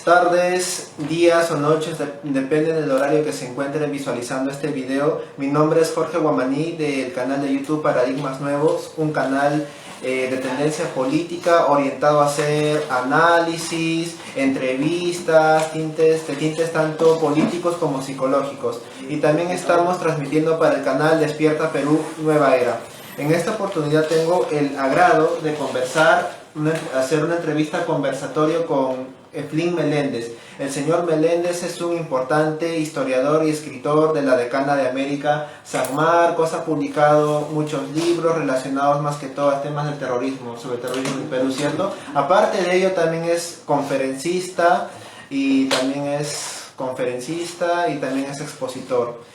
tardes, días o noches, depende del horario que se encuentren visualizando este video. Mi nombre es Jorge Guamaní del canal de YouTube Paradigmas Nuevos, un canal de tendencia política orientado a hacer análisis, entrevistas, tintes tanto políticos como psicológicos. Y también estamos transmitiendo para el canal Despierta Perú Nueva Era. En esta oportunidad tengo el agrado de hacer una entrevista conversatorio con Eflín Meléndez. El señor Meléndez es un importante historiador y escritor de la Decana de América, San Marcos. Ha publicado muchos libros relacionados más que todo a temas del terrorismo, sobre el terrorismo en Perú, ¿cierto? Aparte de ello también es conferencista y también es expositor.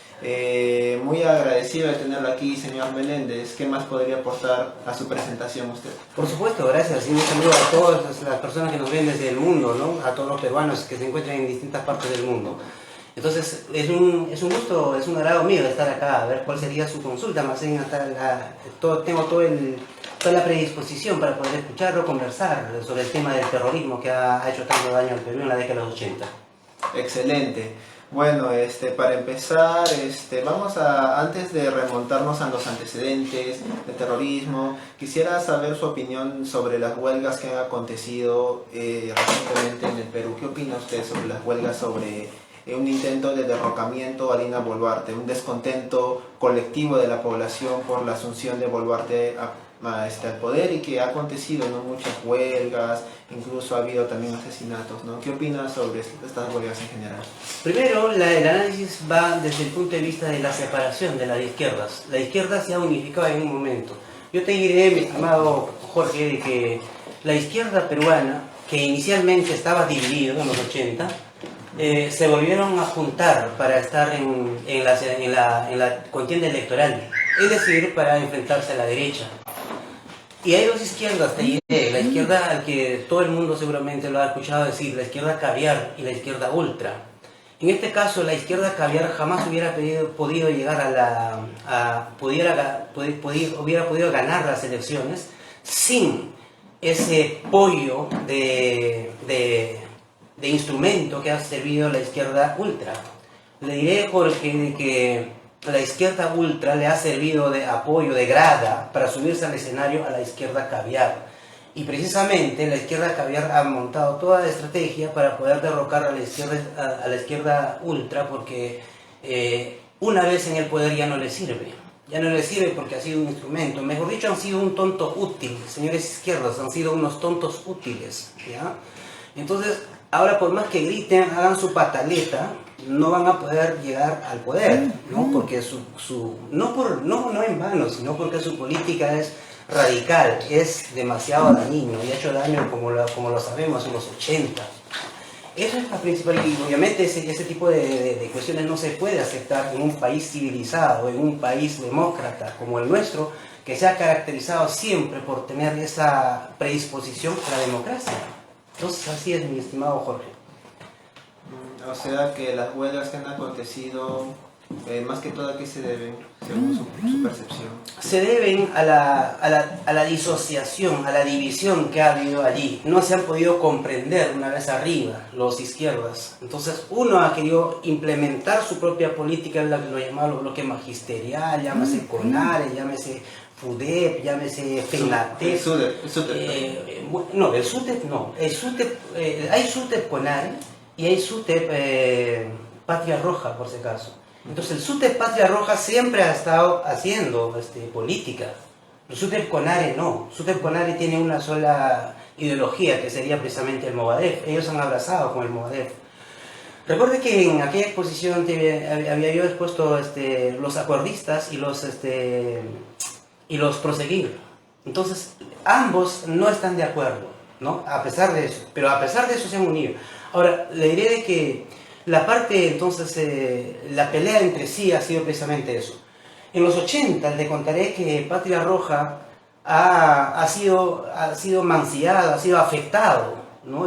Muy agradecido de tenerlo aquí, señor Meléndez. ¿Qué más podría aportar a su presentación usted? Por supuesto, gracias. Y un saludo a todas las personas que nos ven desde el mundo, ¿no? A todos los peruanos que se encuentran en distintas partes del mundo. Entonces, es un gusto, es un agrado mío estar acá, a ver cuál sería su consulta. Más bien, tengo toda la predisposición para poder escucharlo, conversar sobre el tema del terrorismo que ha hecho tanto daño al Perú en la década de los 80. Excelente. Bueno, para empezar, antes de remontarnos a los antecedentes del terrorismo, quisiera saber su opinión sobre las huelgas que han acontecido recientemente en el Perú. ¿Qué opina usted sobre las huelgas, sobre un intento de derrocamiento a Dina Boluarte, un descontento colectivo de la población por la asunción de Boluarte al poder, y que ha acontecido, ¿no?, muchas huelgas, incluso ha habido también asesinatos, ¿no? ¿Qué opinas sobre estas huelgas en general? Primero, el análisis va desde el punto de vista de la separación de las izquierdas. La izquierda se ha unificado en un momento. Yo te diré, mi estimado Jorge, de que la izquierda peruana, que inicialmente estaba dividida en los 80, se volvieron a juntar para estar en la contienda electoral, es decir, para enfrentarse a la derecha. Y hay dos izquierdas, te diré, la izquierda al que todo el mundo seguramente lo ha escuchado decir, la izquierda caviar y la izquierda ultra. En este caso, la izquierda caviar jamás hubiera podido llegar hubiera podido ganar las elecciones sin ese pollo de instrumento que ha servido la izquierda ultra. Le diré, Jorge, de que la izquierda ultra le ha servido de apoyo, de grada, para subirse al escenario a la izquierda caviar. Y precisamente la izquierda caviar ha montado toda la estrategia para poder derrocar a la izquierda ultra, porque una vez en el poder ya no le sirve. Ya no le sirve porque ha sido un instrumento. Mejor dicho, han sido un tonto útil. Señores izquierdas, han sido unos tontos útiles, ¿ya? Entonces, ahora por más que griten, hagan su pataleta, no van a poder llegar al poder, ¿no? Porque no en vano, sino porque su política es radical, es demasiado dañino y ha hecho daño como lo sabemos en los 80. Eso es la principal, y obviamente ese tipo de cuestiones no se puede aceptar en un país civilizado, en un país demócrata como el nuestro, que se ha caracterizado siempre por tener esa predisposición a la democracia. Entonces así es, mi estimado Jorge. O sea que las huelgas que han acontecido, más que todo, ¿a qué se deben, según su percepción? Se deben a la disociación, a la división que ha habido allí. No se han podido comprender una vez arriba los izquierdas. Entonces uno ha querido implementar su propia política, lo llamado bloque magisterial, llámese CONARE, llámese FUDEP, llámese FENATEP. El SUTEP. No, el SUTEP no. El SUTEP, hay SUTEP CONARE y hay SUTEP Patria Roja, por si acaso. Entonces el SUTEP Patria Roja siempre ha estado haciendo política. El SUTEP CONARE no. SUTEP CONARE tiene una sola ideología, que sería precisamente el Movadef. Ellos han abrazado con el Movadef. Recuerde que en aquella exposición había yo expuesto los acuerdistas y los proseguir. Entonces ambos no están de acuerdo, ¿no? A pesar de eso. Pero a pesar de eso se han unido. Ahora, le diré de que la pelea entre sí ha sido precisamente eso. En los 80 le contaré que Patria Roja ha sido mancillado, ha sido afectado, ¿no?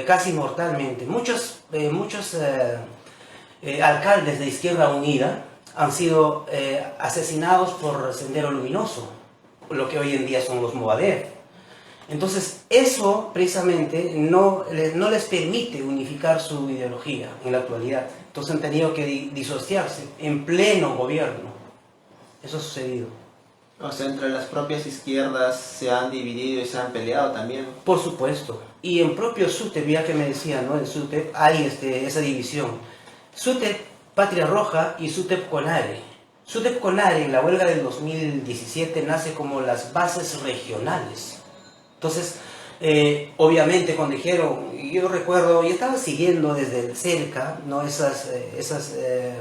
Casi mortalmente. Muchos alcaldes de Izquierda Unida han sido asesinados por Sendero Luminoso, lo que hoy en día son los Movadef. Entonces, eso precisamente no les permite unificar su ideología en la actualidad. Entonces han tenido que disociarse en pleno gobierno. Eso ha sucedido. O sea, entre las propias izquierdas se han dividido y se han peleado también. Por supuesto. Y en propio SUTEP, ya que me decía, ¿no? En SUTEP hay esa división. SUTEP Patria Roja y SUTEP CONARE. SUTEP CONARE en la huelga del 2017 nace como las bases regionales. Entonces, obviamente cuando dijeron, yo recuerdo, yo estaba siguiendo desde cerca, ¿no? esas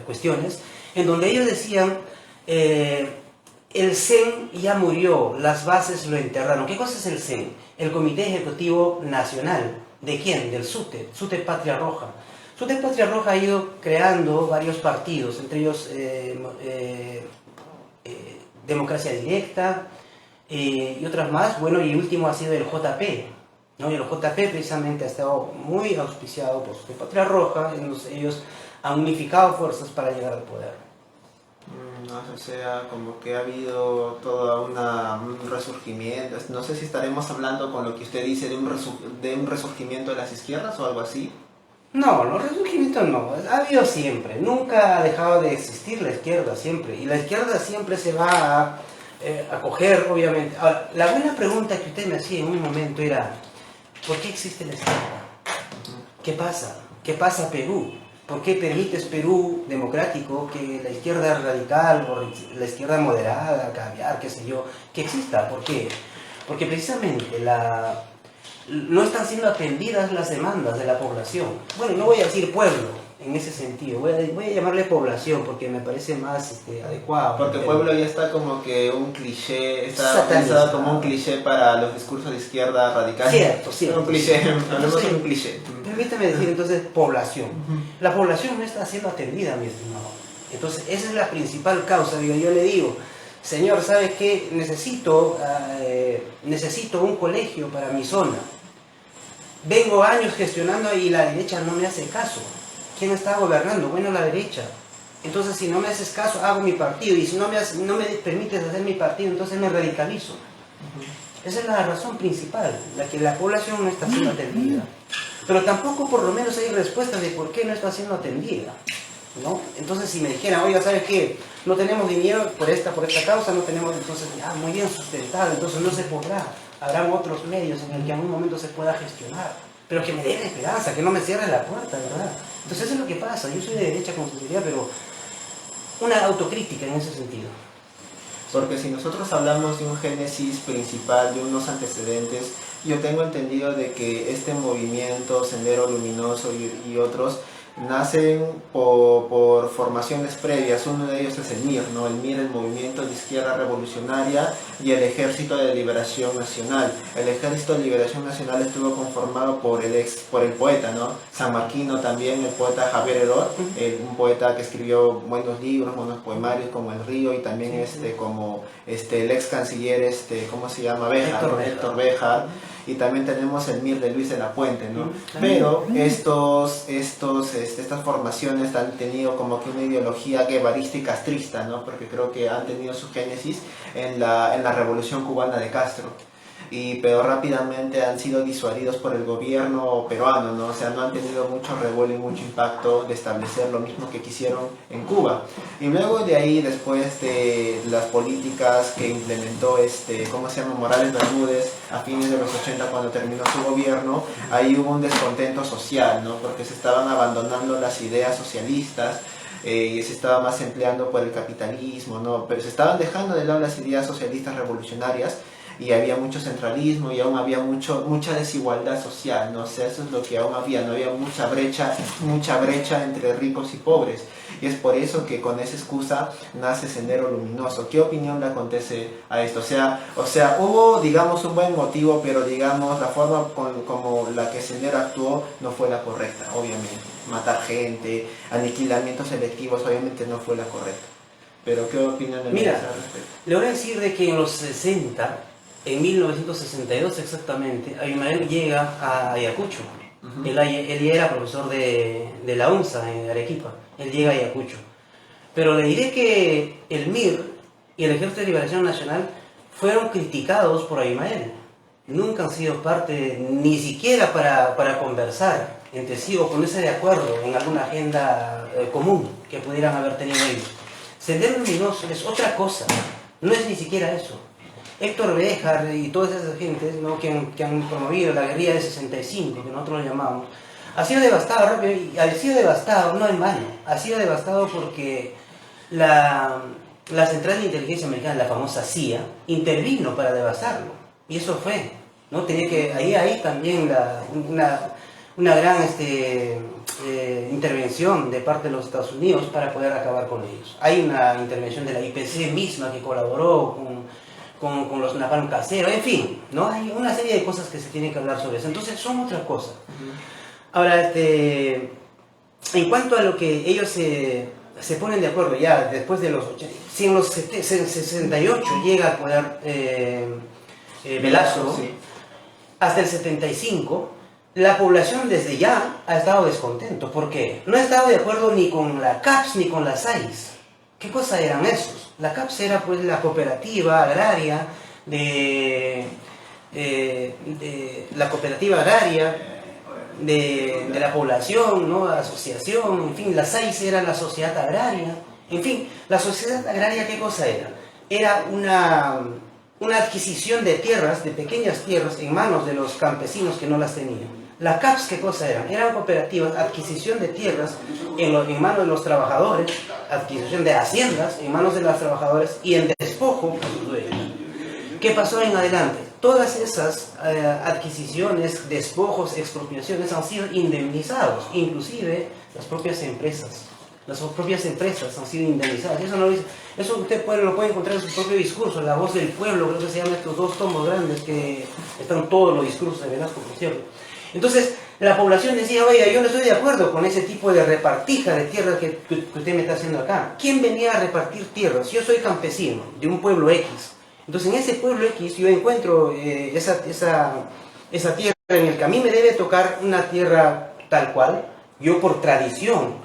cuestiones, en donde ellos decían, el CEN ya murió, las bases lo enterraron. ¿Qué cosa es el CEN? El Comité Ejecutivo Nacional. ¿De quién? Del SUTEP, SUTEP Patria Roja. SUTEP Patria Roja ha ido creando varios partidos, entre ellos Democracia Directa, y otras más. Bueno, y último ha sido el JP, ¿no? Y el JP precisamente ha estado muy auspiciado por SUTEP Patria Roja. Ellos han unificado fuerzas para llegar al poder. O sea, como que ha habido todo un resurgimiento. No sé si estaremos hablando con lo que usted dice de un resurgimiento de las izquierdas o algo así. No, los resurgimientos no, ha habido siempre, nunca ha dejado de existir la izquierda siempre, y la izquierda siempre se va a acoger, obviamente. Ahora, la buena pregunta que usted me hacía en un momento era, ¿por qué existe la izquierda? ¿Qué pasa? ¿Qué pasa Perú? ¿Por qué permites Perú democrático que la izquierda radical o la izquierda moderada, caviar, qué sé yo, que exista? ¿Por qué? Porque precisamente no están siendo atendidas las demandas de la población. Bueno, no voy a decir pueblo en ese sentido, voy a llamarle población porque me parece más adecuado. Porque pueblo ya está como que un cliché, está pensado como un cliché para los discursos de izquierda radical. Cierto. Un cliché, hablemos de un cliché. Permítame decir entonces población. La población no está siendo atendida, mi estimado. Entonces esa es la principal causa. Yo le digo, señor, ¿sabe qué? Necesito un colegio para mi zona. Vengo años gestionando y la derecha no me hace caso. ¿Quién está gobernando? Bueno, la derecha. Entonces, si no me haces caso, hago mi partido. Y si no me permites hacer mi partido, entonces me radicalizo. Esa es la razón principal, la que la población no está siendo atendida. Pero tampoco por lo menos hay respuestas de por qué no está siendo atendida, ¿no? Entonces, si me dijeran, oiga, ¿sabes qué? No tenemos dinero por esta causa, no tenemos, entonces, muy bien sustentado, entonces no se podrá. Habrán otros medios en el que en un momento se pueda gestionar. Pero que me den esperanza, que no me cierren la puerta, ¿verdad? Entonces eso es lo que pasa. Yo soy de derecha, como se diría, pero una autocrítica en ese sentido. Porque si nosotros hablamos de un génesis principal, de unos antecedentes, yo tengo entendido de que este movimiento, Sendero Luminoso y otros, nacen por formaciones previas. Uno de ellos es el MIR, ¿no? El MIR, el Movimiento de Izquierda Revolucionaria, y el Ejército de Liberación Nacional. El Ejército de Liberación Nacional estuvo conformado por el poeta, ¿no? Sanmarquino también, el poeta Javier Heró, un poeta que escribió buenos libros, buenos poemarios como El Río, y también el ex canciller, ¿cómo se llama? Héctor Béjar. Y también tenemos el MIR de Luis de la Puente, ¿no? Pero estas formaciones han tenido como que una ideología guevarista y castrista, ¿no? Porque creo que han tenido su génesis en la Revolución Cubana de Castro. Pero rápidamente han sido disuadidos por el gobierno peruano, ¿no? O sea, no han tenido mucho revuelo y mucho impacto de establecer lo mismo que quisieron en Cuba. Y luego de ahí, después de las políticas que implementó Morales Bermúdez a fines de los 80, cuando terminó su gobierno, ahí hubo un descontento social, ¿no? Porque se estaban abandonando las ideas socialistas, y se estaba más empleando por el capitalismo, ¿no? Pero se estaban dejando de lado las ideas socialistas revolucionarias, y había mucho centralismo y aún había mucha desigualdad social, ¿no? O sea, eso es lo que aún había, no había mucha brecha entre ricos y pobres. Y es por eso que con esa excusa nace Sendero Luminoso. ¿Qué opinión le acontece a esto? O sea, hubo, digamos, un buen motivo, pero digamos, la forma como la que Sendero actuó no fue la correcta, obviamente. Matar gente, aniquilamientos selectivos, obviamente no fue la correcta. Pero ¿qué opinión le merece al respecto? Le voy a decir de que en los 60, en 1962 exactamente, Abimael llega a Ayacucho. Él ya era profesor de la UNSA en Arequipa. Él llega a Ayacucho. Pero le diré que el MIR y el Ejército de Liberación Nacional fueron criticados por Abimael. nunca han sido parte, ni siquiera para conversar entre sí o ponerse de acuerdo en alguna agenda común que pudieran haber tenido ellos. Sendero Luminoso es otra cosa, no es ni siquiera eso. Héctor Béjar y todas esas gentes, ¿no?, que han promovido la guerrilla de 65, que nosotros lo llamamos, ha sido devastado, y ha sido devastado no en vano, ha sido devastado porque la Central de Inteligencia Americana, la famosa CIA, intervino para devastarlo, y eso fue, ¿no? Tenía que, ahí también una gran intervención de parte de los Estados Unidos para poder acabar con ellos. Hay una intervención de la IPC misma que colaboró con los napalm caseros, en fin, ¿no? Hay una serie de cosas que se tienen que hablar sobre eso, entonces son otras cosas. Ahora, en cuanto a lo que ellos se ponen de acuerdo ya después de los 80, si en los 68 llega al poder Velasco, sí, hasta el 75, la población desde ya ha estado descontento. ¿Por qué? No ha estado de acuerdo ni con la CAPS ni con la SAIS. ¿Qué cosa eran esos? La CAPS era pues la cooperativa agraria de la población, ¿no? Asociación, en fin, la SAIS era la sociedad agraria. En fin, la sociedad agraria, ¿qué cosa era? Era una adquisición de tierras, de pequeñas tierras, en manos de los campesinos que no las tenían. La CAPS, ¿qué cosa eran? Eran cooperativas, adquisición de tierras en manos de los trabajadores, adquisición de haciendas en manos de los trabajadores y en despojo a sus dueños. ¿Qué pasó en adelante? Todas esas adquisiciones, despojos, expropiaciones han sido indemnizados, inclusive las propias empresas. Las propias empresas han sido indemnizadas. Eso usted lo puede encontrar en su propio discurso, La Voz del Pueblo, creo que se llaman estos 2 tomos grandes que están todos los discursos de Velasco, por cierto. Entonces, la población decía, oiga, yo no estoy de acuerdo con ese tipo de repartija de tierra que usted me está haciendo acá. ¿Quién venía a repartir tierras? Yo soy campesino de un pueblo X. Entonces, en ese pueblo X yo encuentro esa tierra en el que a mí me debe tocar una tierra tal cual. Yo por tradición,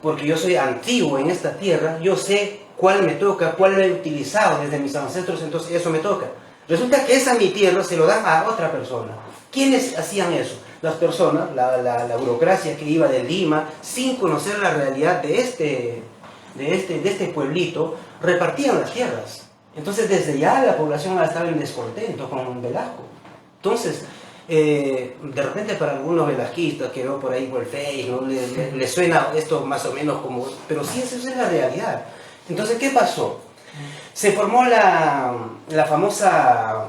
porque yo soy antiguo en esta tierra, yo sé cuál me toca, cuál lo he utilizado desde mis ancestros, entonces eso me toca. Resulta que esa mi tierra se lo dan a otra persona. ¿Quiénes hacían eso? Las personas, la burocracia que iba de Lima, sin conocer la realidad de este pueblito, repartían las tierras. Entonces desde ya la población estaba en descontento con Velasco. Entonces, de repente para algunos velasquistas que veo por ahí por el Face, ¿no? le suena esto más o menos como... Pero sí, esa es la realidad. Entonces, ¿qué pasó? Se formó la famosa...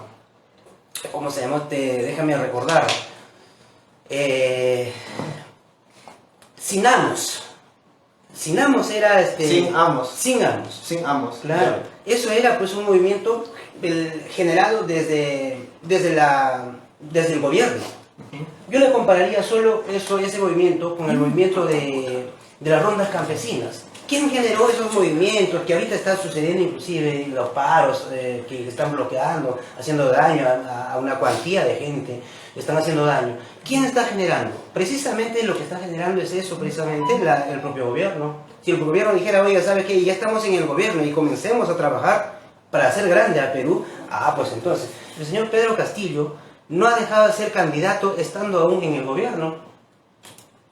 ¿Cómo se llamó? Déjame recordar. Sin Amos era Sin Amos. Sin Amos. Sin Amos. Claro. Eso era pues un movimiento generado desde el gobierno. Yo le compararía solo ese movimiento con el movimiento de las rondas campesinas. ¿Quién generó esos movimientos que ahorita están sucediendo, inclusive los paros que están bloqueando, haciendo daño a una cuantía de gente, están haciendo daño? ¿Quién está generando? Precisamente lo que está generando es eso, precisamente el propio gobierno. Si el gobierno dijera, oiga, ¿sabe qué? Ya estamos en el gobierno y comencemos a trabajar para hacer grande a Perú, pues entonces, el señor Pedro Castillo no ha dejado de ser candidato estando aún en el gobierno.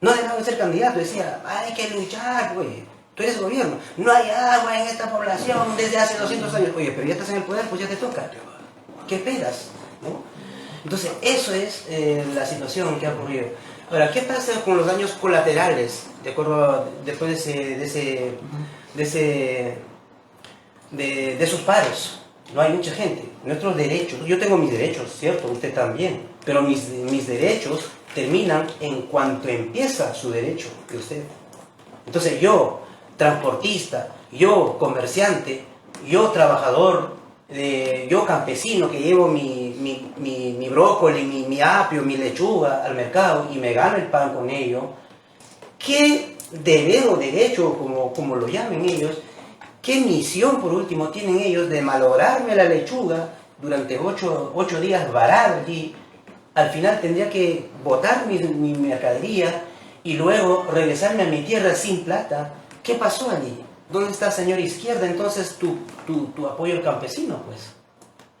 No ha dejado de ser candidato, decía, hay que luchar, güey. Tú eres gobierno, no hay agua en esta población desde hace 200 años. Oye, pero ya estás en el poder, pues ya te toca. ¿Qué pedas? ¿No? Entonces, eso es la situación que ha ocurrido. Ahora, ¿qué pasa con los daños colaterales? De acuerdo, después de esos paros. No hay mucha gente. Nuestros derechos, yo tengo mis derechos, ¿cierto? Usted también. Pero mis derechos terminan en cuanto empieza su derecho de usted. Entonces yo, transportista, yo comerciante, yo trabajador, yo campesino que llevo mi brócoli, mi apio, mi lechuga al mercado y me gano el pan con ello, ¿qué deber o derecho, como lo llamen ellos, qué misión por último tienen ellos de malograrme la lechuga durante 8 días varada allí? Al final tendría que botar mi mercadería y luego regresarme a mi tierra sin plata. ¿Qué pasó allí? ¿Dónde está, señor Izquierda, entonces tu apoyo al campesino, pues?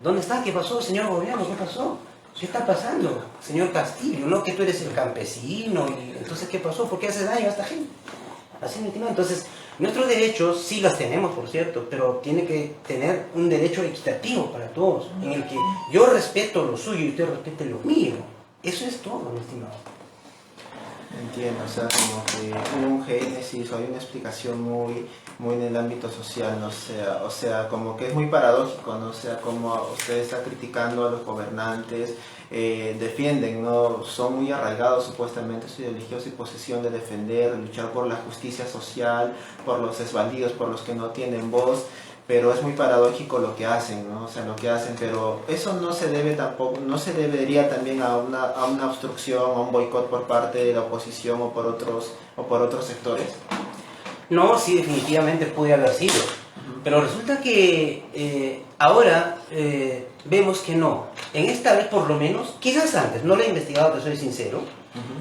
¿Dónde está? ¿Qué pasó, señor gobierno? ¿Qué pasó? ¿Qué está pasando, señor Castillo? ¿No? Que tú eres el campesino. Y entonces, ¿qué pasó? ¿Por qué hace daño a esta gente? Así me entiendo. Entonces, nuestros derechos sí los tenemos, por cierto, pero tiene que tener un derecho equitativo para todos, en el que yo respeto lo suyo y usted respete lo mío. Eso es todo, mi estimado. Entiendo, o sea, como que hubo un génesis, o hay una explicación muy en el ámbito social, ¿no? O sea, como que es muy paradójico, ¿no? O sea, como usted está criticando a los gobernantes, defienden, ¿no? Son muy arraigados supuestamente su ideología, su posición de defender, de luchar por la justicia social, por los desvalidos, por los que no tienen voz, pero es muy paradójico lo que hacen, ¿no? O sea, lo que hacen, pero eso no se debe tampoco, no se debería también a una obstrucción, a un boicot por parte de la oposición o por otros sectores. No, sí, definitivamente puede haber sido. Pero resulta que ahora vemos que no. En esta vez, por lo menos, quizás antes, no lo he investigado, te soy sincero,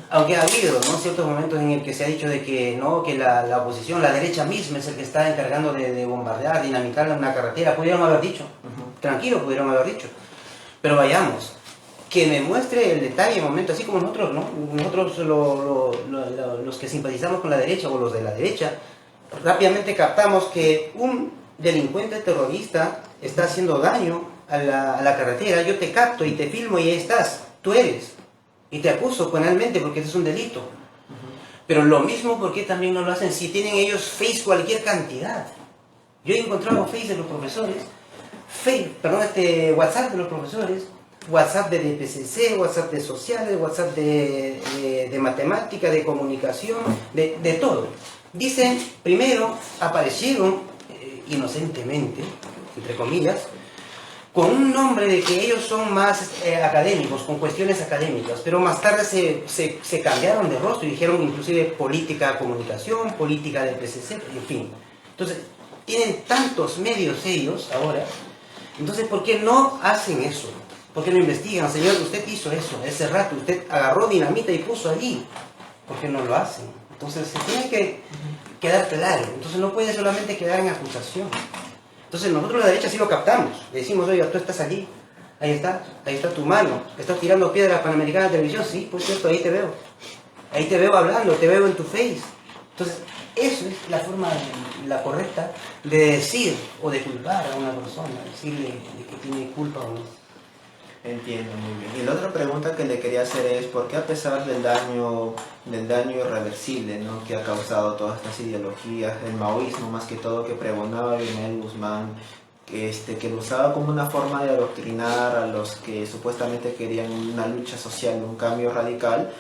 aunque ha habido, ¿no?, ciertos momentos en el que se ha dicho de que no, que la oposición, la derecha misma es el que está encargando de bombardear, dinamitar una carretera. Pudieron haber dicho, tranquilo, pudieron haber dicho. Pero vayamos, que me muestre el detalle, el momento, así como nosotros, ¿no? Nosotros los que simpatizamos con la derecha o los de la derecha, rápidamente captamos que un delincuente terrorista está haciendo daño a la carretera. Yo te capto y te filmo y ahí estás, tú eres. Y te acuso penalmente porque eso es un delito. Pero lo mismo, ¿por qué también no lo hacen si tienen ellos Face cualquier cantidad? Yo he encontrado Face de los profesores, WhatsApp de los profesores, WhatsApp de DPCC, WhatsApp de sociales, WhatsApp de matemática, de comunicación, de todo. Dicen, primero aparecieron inocentemente, entre comillas, con un nombre de que ellos son más académicos, con cuestiones académicas, pero más tarde se cambiaron de rostro y dijeron inclusive política comunicación, política de PCC, en fin. Entonces, tienen tantos medios ellos ahora, entonces, ¿por qué no hacen eso? ¿Por qué no investigan? Señor, usted hizo eso, ese rato, usted agarró dinamita y puso allí. ¿Por qué no lo hacen? Entonces, se tiene que quedar claro. Entonces, no puede solamente quedar en acusación. Entonces nosotros la derecha sí lo captamos, le decimos, oiga, tú estás allí, ahí está tu mano, estás tirando piedras a Panamericana de Televisión, sí, por cierto, ahí te veo hablando, te veo en tu face. Entonces, eso es la forma, la correcta de decir o de culpar a una persona, decirle de que tiene culpa o no. Entiendo, muy bien. Y la otra pregunta que le quería hacer es, ¿por qué a pesar del daño irreversible, ¿no?, que ha causado todas estas ideologías, el maoísmo más que todo que pregonaba Guillermo Guzmán, que lo usaba como una forma de adoctrinar a los que supuestamente querían una lucha social, un cambio radical,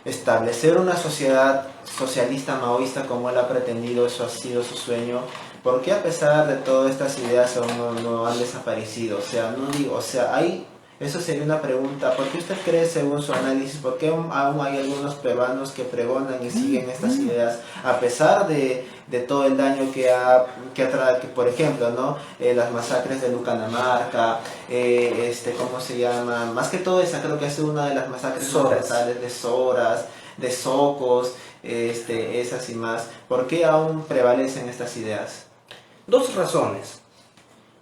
establecer una sociedad socialista maoísta como él ha pretendido, eso ha sido su sueño? ¿Por qué a pesar de todas estas ideas aún no han desaparecido? O sea, no digo, o sea, eso sería una pregunta. ¿Por qué usted cree, según su análisis, por qué aún hay algunos peruanos que pregonan y siguen estas ideas a pesar de todo el daño que por ejemplo, ¿no?, las masacres de Lucanamarca, ¿cómo se llama? Más que todo esa creo que es una de las masacres mortales de Soras, de Socos, esas y más. ¿Por qué aún prevalecen estas ideas? Dos razones.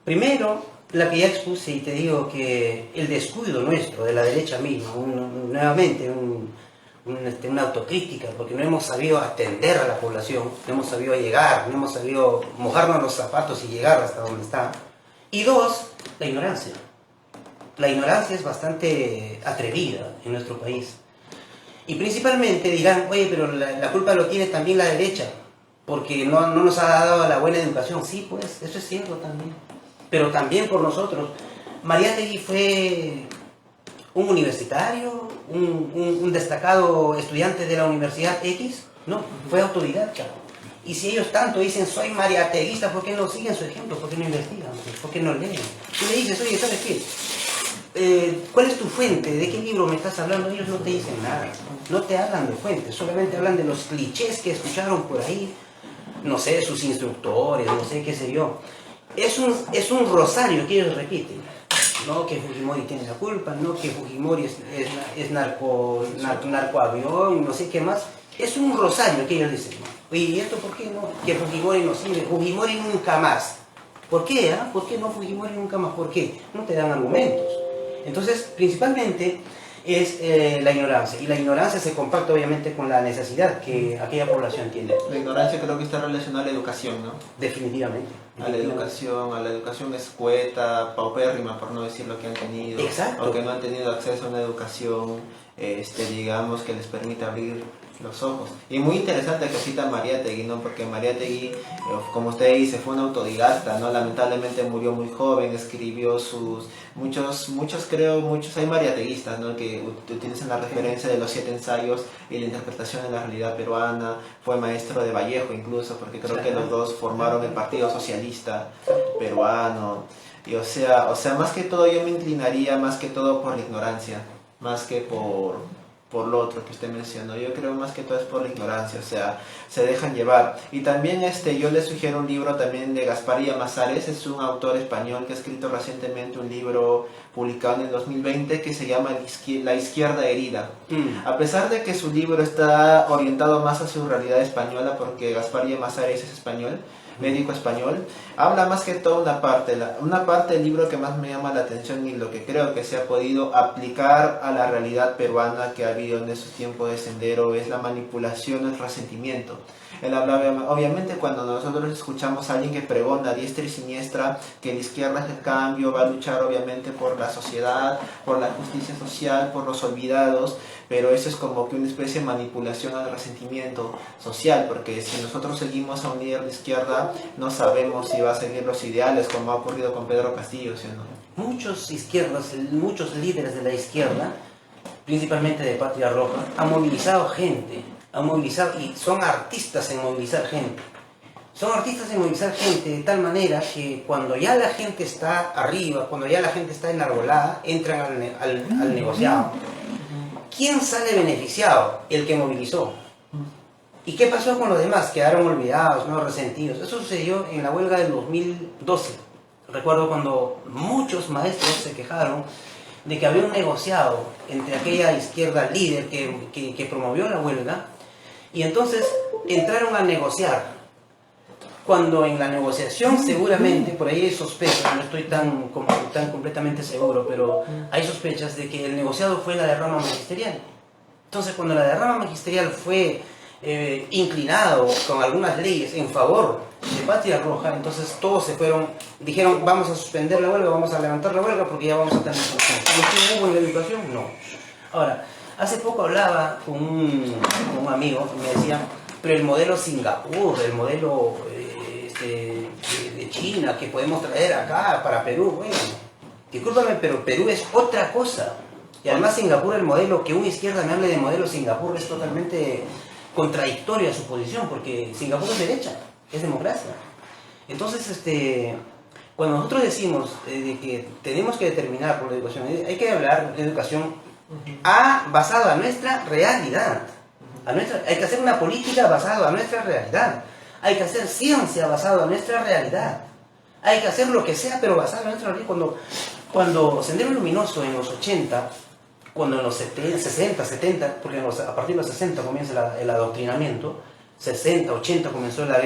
Primero, la que ya expuse y te digo que el descuido nuestro, de la derecha misma, nuevamente una autocrítica, porque no hemos sabido atender a la población, no hemos sabido llegar, no hemos sabido mojarnos los zapatos y llegar hasta donde está. Y dos, la ignorancia. La ignorancia es bastante atrevida en nuestro país. Y principalmente dirán, oye, pero la culpa lo tiene también la derecha, porque no nos ha dado la buena educación. Sí, pues, eso es cierto también. Pero también por nosotros. Mariátegui fue un universitario, un destacado estudiante de la Universidad X, no, fue autodidacta. Y si ellos tanto dicen, soy mariateguista, ¿por qué no siguen su ejemplo? ¿Por qué no investigan? ¿Por qué no leen? Tú le dices, oye, ¿sabes qué? ¿Cuál es tu fuente? ¿De qué libro me estás hablando? Ellos no te dicen nada, no te hablan de fuentes, solamente hablan de los clichés que escucharon por ahí, no sé, sus instructores, no sé, qué sé yo. Es un rosario que ellos repiten, ¿no? Que Fujimori tiene la culpa, ¿no? Que Fujimori es narcoavión, no sé qué más. Es un rosario que ellos dicen, ¿no? ¿Y esto por qué no? Que Fujimori no sirve, Fujimori nunca más. ¿Por qué? ¿Por qué no Fujimori nunca más? ¿Por qué? No te dan argumentos. Entonces, principalmente es la ignorancia, y la ignorancia se compacta obviamente con la necesidad que aquella población tiene. La ignorancia creo que está relacionada a la educación, ¿no? Definitivamente. A la educación escueta, paupérrima, por no decir lo que han tenido. Exacto. O que no han tenido acceso a una educación, digamos, que les permita abrir los ojos. Y muy interesante que cita Mariátegui, ¿no? Porque Mariátegui, como usted dice, fue un autodidacta, ¿no? Lamentablemente murió muy joven, escribió muchos hay mariateguistas, ¿no? Que utilizan la referencia de los 7 ensayos y la interpretación de la realidad peruana. Fue maestro de Vallejo incluso, porque creo que los dos formaron el Partido Socialista Peruano. Y o sea, más que todo yo me inclinaría más que todo por la ignorancia, más que por lo otro que usted mencionó. Yo creo más que todo es por la ignorancia, o sea, se dejan llevar. Y también yo le sugiero un libro también de Gaspar Llamazares, es un autor español que ha escrito recientemente un libro publicado en el 2020 que se llama La izquierda herida. A pesar de que su libro está orientado más a su realidad española, porque Gaspar Llamazares es español, médico español, habla más que todo una parte del libro que más me llama la atención y lo que creo que se ha podido aplicar a la realidad peruana que ha habido en esos tiempos de Sendero es la manipulación, el resentimiento. Él hablaba, obviamente cuando nosotros escuchamos a alguien que pregona a diestra y siniestra que la izquierda es el cambio, va a luchar obviamente por la sociedad, por la justicia social, por los olvidados, pero eso es como que una especie de manipulación al resentimiento social, porque si nosotros seguimos a un líder de izquierda, no sabemos si va a seguir los ideales, como ha ocurrido con Pedro Castillo, ¿sí o no? Muchos líderes de la izquierda, principalmente de Patria Roja, han movilizado gente, y son artistas en movilizar gente. Son artistas en movilizar gente de tal manera que cuando ya la gente está arriba, cuando ya la gente está enarbolada, entran al negociado. ¿Quién sale beneficiado? El que movilizó. ¿Y qué pasó con los demás? Quedaron olvidados, no resentidos. Eso sucedió en la huelga del 2012. Recuerdo cuando muchos maestros se quejaron de que había un negociado entre aquella izquierda líder que promovió la huelga, y entonces entraron a negociar. Cuando en la negociación seguramente, por ahí hay sospechas, no estoy tan completamente seguro, pero hay sospechas de que el negociado fue la derrama magisterial. Entonces cuando la derrama magisterial fue inclinado con algunas leyes en favor de Patria Roja, entonces todos dijeron vamos a suspender la huelga, vamos a levantar la huelga porque ya vamos a tener solución. ¿No hubo en la educación? No. Ahora, hace poco hablaba con un amigo y me decía, pero el modelo Singapur, el modelo de China que podemos traer acá para Perú, bueno, discúlpame, pero Perú es otra cosa. Y además Singapur, el modelo, que una izquierda me hable de modelo Singapur es totalmente contradictorio a su posición, porque Singapur es derecha, es democracia. Entonces, cuando nosotros decimos de que tenemos que determinar por la educación, hay que hablar de educación basada en nuestra realidad. Hay que hacer una política basada en nuestra realidad. Hay que hacer ciencia basada en nuestra realidad. Hay que hacer lo que sea, pero basado en nuestra realidad. Cuando Sendero Luminoso en los 80, cuando en los 60, 70, porque a partir de los 60 comienza el adoctrinamiento, 60, 80 comenzó la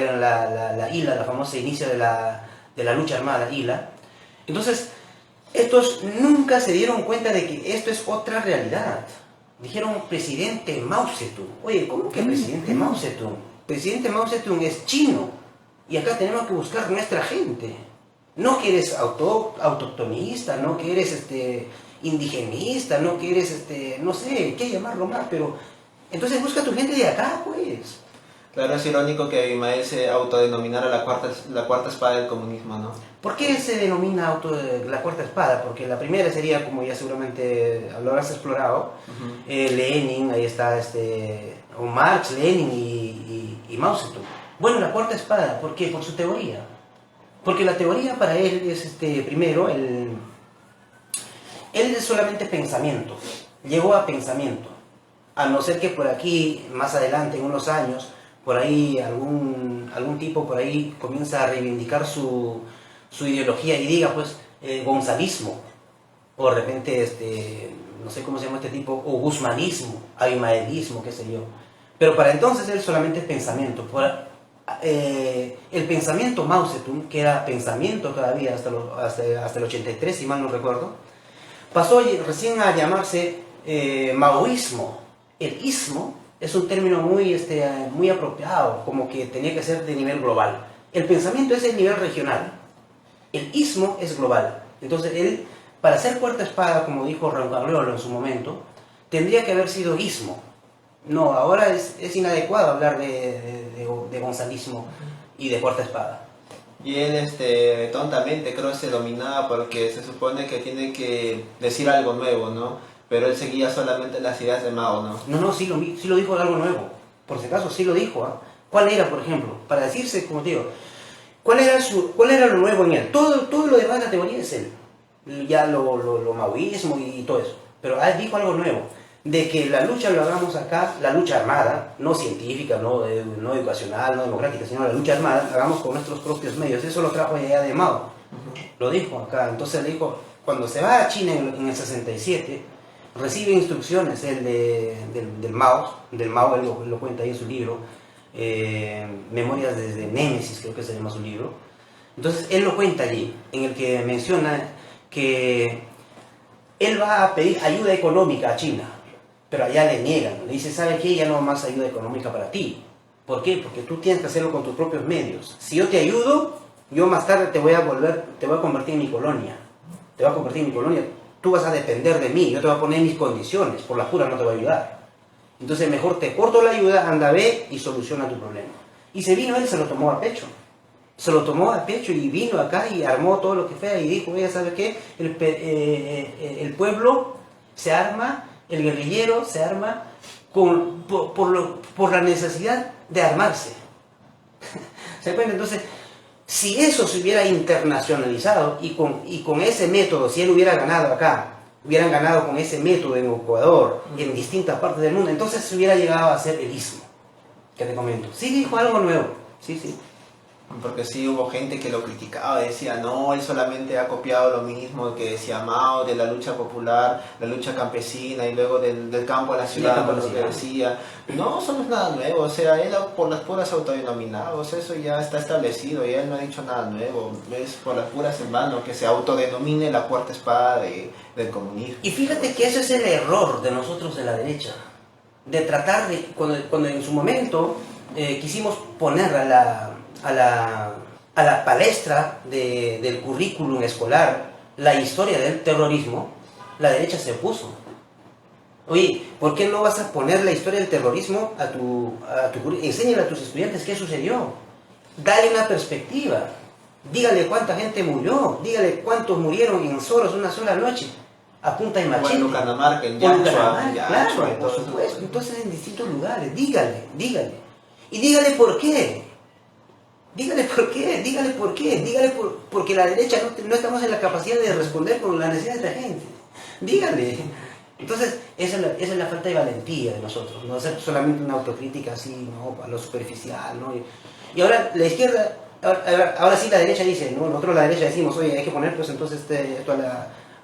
ILA, la famosa inicio de la lucha armada ILA. Entonces, estos nunca se dieron cuenta de que esto es otra realidad. Dijeron presidente Mao Zedong. Oye, ¿cómo que presidente Mao Zedong? Presidente Mao Zedong es chino y acá tenemos que buscar nuestra gente. No que eres autoctonista, no que eres indigenista, no que eres no sé qué llamarlo más, pero entonces busca tu gente de acá, pues. Claro, es irónico que Abimael se autodenominara la cuarta espada del comunismo, ¿no? ¿Por qué se denomina la cuarta espada? Porque la primera sería, como ya seguramente lo habrás explorado, Lenin, ahí está o Marx, Lenin y Mao Zedong. Bueno, la cuarta espada, ¿por qué? Por su teoría. Porque la teoría para él es, primero, él es solamente pensamiento, llegó a pensamiento. A no ser que por aquí, más adelante, en unos años, por ahí algún tipo por ahí comienza a reivindicar su ideología y diga, pues, gonzalismo, o de repente, no sé cómo se llama este tipo, o guzmanismo, abimaelismo, qué sé yo. Pero para entonces él solamente es pensamiento. El pensamiento Mao Zedong, que era pensamiento todavía hasta el 83, si mal no recuerdo, pasó recién a llamarse maoísmo. El ismo es un término muy apropiado, como que tenía que ser de nivel global. El pensamiento es el nivel regional. El ismo es global. Entonces él, para ser cuarta espada, como dijo Roncagliolo en su momento, tendría que haber sido ismo. No, ahora es inadecuado hablar de gonzalismo y de cuarta espada. Y él tontamente creo que se dominaba porque se supone que tiene que decir algo nuevo, ¿no? Pero él seguía solamente las ideas de Mao, ¿no? No, sí lo dijo algo nuevo. Por si acaso, sí lo dijo. ¿Ah? ¿Cuál era, por ejemplo? Para decirse, como te digo, ¿cuál era lo nuevo en él? Todo lo demás de la teoría es él. Ya lo maoísmo y todo eso. Pero él dijo algo nuevo. De que la lucha lo hagamos acá, la lucha armada, no científica, no educacional, no democrática, sino la lucha armada, hagamos con nuestros propios medios. Eso lo trajo ya de Mao. Lo dijo acá. Entonces le dijo, cuando se va a China en el 67, recibe instrucciones del Mao, él lo cuenta ahí en su libro, Memorias desde Némesis, creo que se llama su libro. Entonces él lo cuenta allí, en el que menciona que él va a pedir ayuda económica a China, pero allá le niegan, le dice, ¿sabe qué? Ya no más ayuda económica para ti. ¿Por qué? Porque tú tienes que hacerlo con tus propios medios. Si yo te ayudo, yo más tarde te voy a convertir en mi colonia. Tú vas a depender de mí, yo te voy a poner mis condiciones, por las puras no te voy a ayudar. Entonces mejor te corto la ayuda, anda, ve y soluciona tu problema. Y se vino él, se lo tomó a pecho. Se lo tomó a pecho y vino acá y armó todo lo que fue y dijo, oye, ¿sabe qué? El pueblo se arma, el guerrillero se arma por la necesidad de armarse. ¿Se cuenta? Entonces, si eso se hubiera internacionalizado y con ese método, si él hubiera ganado acá, hubieran ganado con ese método en Ecuador y en distintas partes del mundo, entonces se hubiera llegado a ser el ismo, que te comento. Sí dijo algo nuevo, sí. Porque sí hubo gente que lo criticaba, decía, no, él solamente ha copiado lo mismo que decía Mao, de la lucha popular, la lucha campesina y luego del campo a la ciudad, por lo que decía. No, eso no es nada nuevo, o sea, él por las puras autodenominados, eso ya está establecido y él no ha dicho nada nuevo, es por las puras en vano que se autodenomine la cuarta espada del comunismo. Y fíjate que ese es el error de nosotros de la derecha, de tratar de, cuando en su momento quisimos poner a la palestra del currículum escolar la historia del terrorismo, la derecha se opuso. Oye, ¿por qué no vas a poner la historia del terrorismo a tu currículum? Enséñale a tus estudiantes qué sucedió. Dale una perspectiva. Dígale cuánta gente murió. Dígale cuántos murieron en Soros una sola noche. A punta de machete. O en Lucanamarca, en Yachua. Claro, por supuesto. Entonces en distintos lugares. Dígale. Y dígale por qué. Dígale por qué, porque la derecha no estamos en la capacidad de responder con la necesidad de esta gente. Dígale. Entonces, esa es la falta de valentía de nosotros, no hacer solamente una autocrítica así, ¿no? A lo superficial, ¿no? Y ahora la izquierda, ahora sí la derecha dice, ¿no? Nosotros la derecha decimos, oye, hay que poner pues entonces esto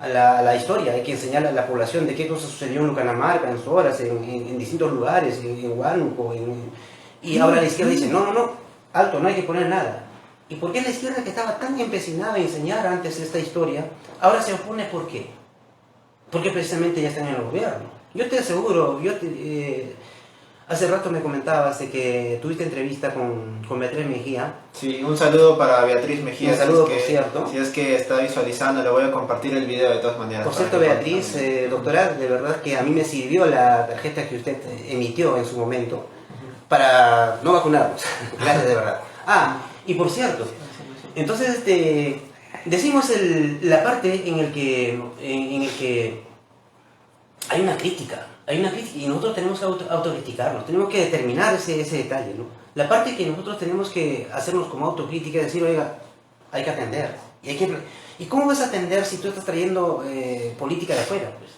a la historia, hay que enseñar a la población de qué cosas sucedió en Lucanamarca, en Soras, en distintos lugares, en Huánuco, y ahora la izquierda dice, no. Alto, no hay que poner nada. ¿Y por qué la izquierda, que estaba tan empecinada en enseñar antes esta historia, ahora se opone? ¿Por qué? Porque precisamente ya están en el gobierno. Yo te aseguro, hace rato me comentabas de que tuviste entrevista con Beatriz Mejía. Sí, un saludo para Beatriz Mejía. Un saludo, por cierto. Si es que está visualizando, le voy a compartir el video de todas maneras. Por cierto, Beatriz, doctora, de verdad que a mí me sirvió la tarjeta que usted emitió en su momento para no vacunarnos. Gracias, de verdad. Y por cierto, entonces decimos la parte en el que hay una crítica y nosotros tenemos que autocriticarnos, tenemos que determinar ese detalle, ¿no? La parte que nosotros tenemos que hacernos como autocrítica es decir, oiga, hay que atender. ¿Y cómo vas a atender si tú estás trayendo política de afuera? Pues?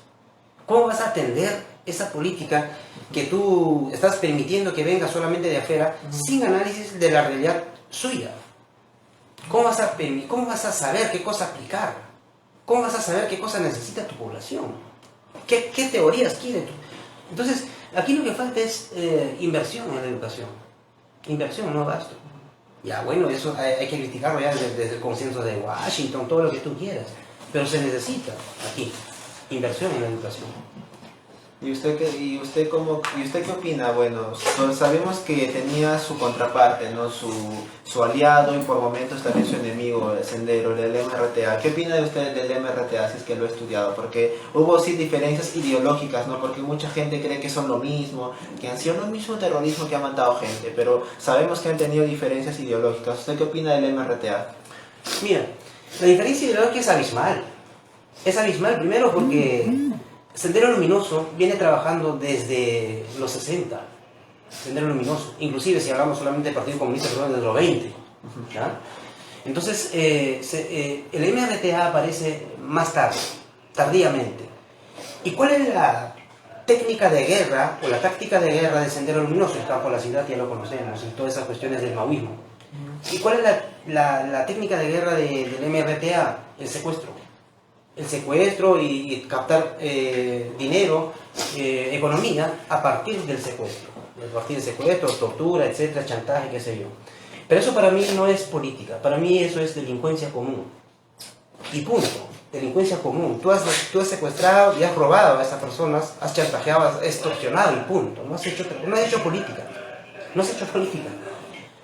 ¿Cómo vas a atender esa política que tú estás permitiendo que venga solamente de afuera sin análisis de la realidad suya? ¿Cómo vas a saber qué cosa aplicar? ¿Cómo vas a saber qué cosa necesita tu población? ¿Qué teorías quiere tú? Entonces, aquí lo que falta es inversión en la educación. Inversión, no gasto. Ya, bueno, eso hay que criticarlo ya desde el consenso de Washington, todo lo que tú quieras. Pero se necesita aquí. inversión en la educación. ¿Y usted qué opina? Bueno, pues sabemos que tenía su contraparte, ¿no? Su aliado y por momentos también su enemigo, el Sendero, el MRTA. ¿Qué opina de usted del MRTA si es que lo ha estudiado? Porque hubo sí diferencias ideológicas, ¿no? Porque mucha gente cree que son lo mismo, que han sido lo mismo terrorismo que ha matado gente, pero sabemos que han tenido diferencias ideológicas. ¿Usted qué opina del MRTA? Mira, la diferencia ideológica es abismal. Es abismal primero porque Sendero Luminoso viene trabajando desde los 60. Sendero Luminoso. Inclusive si hablamos solamente del Partido Comunista, perdón, desde los 20. ¿Ya? Entonces, el MRTA aparece más tarde, tardíamente. ¿Y cuál es la técnica de guerra o la táctica de guerra de Sendero Luminoso? El campo de la ciudad ya lo conocemos y todas esas cuestiones del maoísmo. ¿Y cuál es la técnica de guerra del MRTA? El secuestro. El secuestro y captar dinero, economía, a partir del secuestro. A partir del secuestro, tortura, etcétera, chantaje, qué sé yo. Pero eso para mí no es política, para mí eso es delincuencia común. Y punto, delincuencia común. Tú has secuestrado y has robado a esas personas, has chantajeado, has extorsionado y punto. No has hecho política. No has hecho política.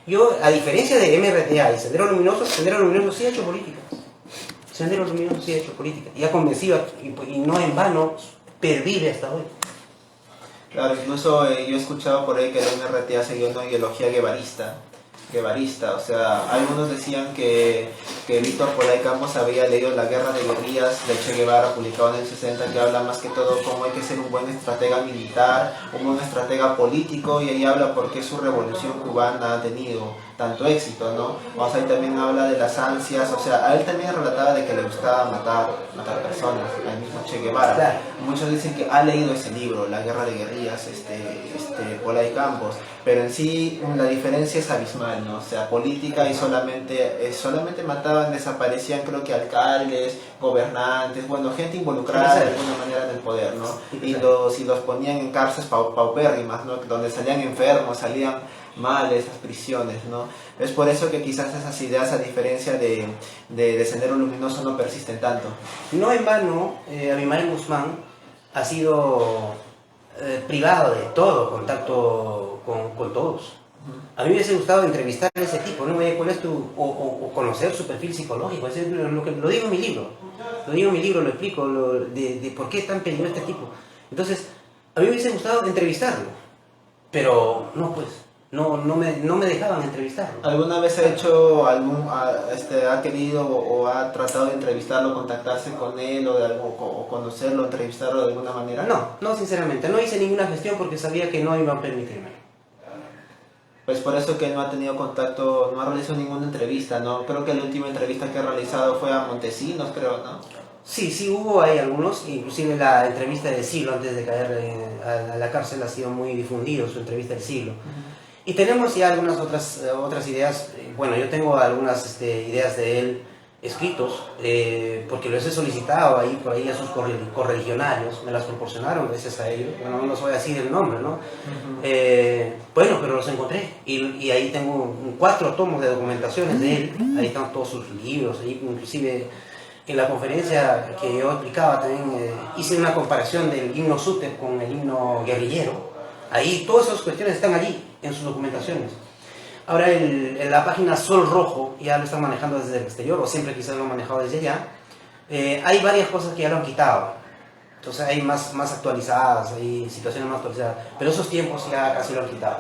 Yo, a diferencia de MRTA y Sendero Luminoso sí ha hecho política. Sendero Luminoso sí ha hecho política. Y ha convencido, y no en vano, pervive hasta hoy. Claro, incluso yo he escuchado por ahí que el MRTA seguía una ideología guevarista, o sea, algunos decían que Víctor Polay Campos había leído La Guerra de Guerrillas de Che Guevara, publicado en el 60, que habla más que todo cómo hay que ser un buen estratega militar, un buen estratega político, y ahí habla por qué su revolución cubana ha tenido tanto éxito, ¿no? O sea, ahí también habla de las ansias, o sea, a él también relataba de que le gustaba matar personas, al mismo Che Guevara. Claro. Muchos dicen que ha leído ese libro, La Guerra de Guerrillas, Polay Campos, pero en sí la diferencia es abismal, ¿no? O sea, política y solamente mataban, desaparecían, creo que alcaldes, gobernantes, bueno, gente involucrada de alguna manera en el poder, ¿no? Y los ponían en cárceles paupérrimas, ¿no? Donde salían enfermos, salían mal esas prisiones, ¿no? Es por eso que quizás esas ideas, a diferencia de Sendero Luminoso, no persisten tanto. No en vano, Abimael Guzmán ha sido privado de todo contacto con todos. A mí me hubiese gustado entrevistar a ese tipo, ¿no? ¿Cuál es o conocer su perfil psicológico? Es lo digo en mi libro. Lo explico, de por qué tan peligroso este tipo. Entonces, a mí me hubiese gustado entrevistarlo, pero no, pues. No me dejaban entrevistarlo. ¿Alguna vez ha querido o ha tratado de entrevistarlo, contactarse con él o conocerlo, entrevistarlo de alguna manera? No, sinceramente, no hice ninguna gestión porque sabía que no iban a permitirme. Pues por eso que no ha tenido contacto, no ha realizado ninguna entrevista, ¿no? Creo que la última entrevista que ha realizado fue a Montesinos, creo, ¿no? Sí, hubo ahí algunos, inclusive la entrevista del siglo antes de caer a la cárcel ha sido muy difundido, su entrevista del siglo. Y tenemos ya algunas otras ideas. Bueno, yo tengo algunas ideas de él escritos, porque los he solicitado por ahí a sus correligionarios, me las proporcionaron gracias a ellos. Bueno, no los voy a decir el nombre, ¿no? Bueno, pero los encontré. Y ahí tengo 4 tomos de documentaciones de él, ahí están todos sus libros, ahí inclusive en la conferencia que yo explicaba también hice una comparación del himno Súter con el himno guerrillero. Ahí todas esas cuestiones están allí en sus documentaciones. Ahora en la página Sol Rojo ya lo están manejando desde el exterior, o siempre quizás lo han manejado desde allá. Hay varias cosas que ya lo han quitado. Entonces hay más actualizadas, hay situaciones más actualizadas. Pero esos tiempos ya casi lo han quitado.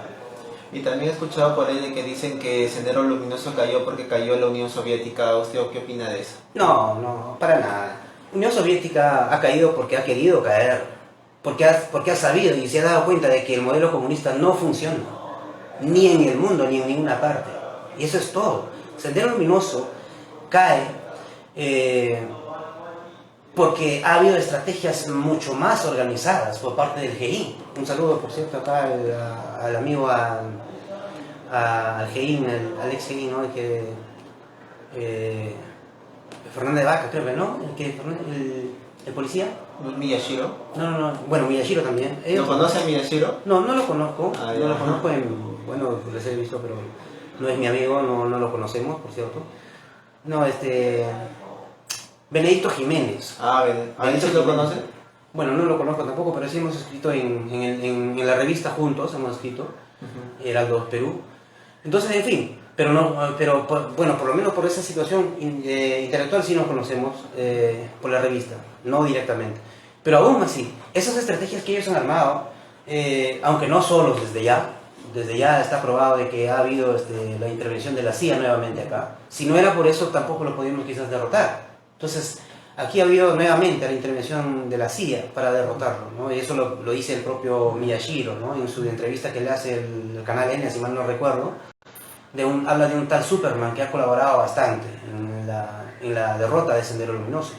Y también he escuchado por ahí de que dicen que Sendero Luminoso cayó porque cayó la Unión Soviética. ¿Usted qué opina de eso? No, para nada. La Unión Soviética ha caído porque ha querido caer. Porque ha sabido y se ha dado cuenta de que el modelo comunista no funciona, ni en el mundo, ni en ninguna parte. Y eso es todo. Sendero Luminoso cae porque ha habido estrategias mucho más organizadas por parte del GI. Un saludo, por cierto, acá al amigo, al GI, al ex GI, ¿no? Fernández de Vaca, creo que, ¿no? ¿El policía? ¿Miyashiro? No. Bueno, Miyashiro también. ¿Lo conoce a Miyashiro? No lo conozco. Ah, no lo conozco bueno, les he visto, pero no es mi amigo, no lo conocemos, por cierto. No, Benedicto Jiménez. Ah, ¿Benedicto lo conoce? Bueno, no lo conozco tampoco, pero sí hemos escrito en la revista juntos, hemos escrito, Heraldo Perú. Entonces, en fin, bueno, por lo menos por esa situación intelectual sí nos conocemos por la revista, no directamente. Pero aún así, esas estrategias que ellos han armado, aunque no solos desde ya está probado de que ha habido la intervención de la CIA nuevamente acá. Si no era por eso, tampoco lo podíamos quizás derrotar. Entonces, aquí ha habido nuevamente la intervención de la CIA para derrotarlo, ¿no? Y eso lo dice el propio Miyashiro, ¿no? En su entrevista que le hace el canal N, si mal no recuerdo, habla de un tal Superman que ha colaborado bastante en la derrota de Sendero Luminoso.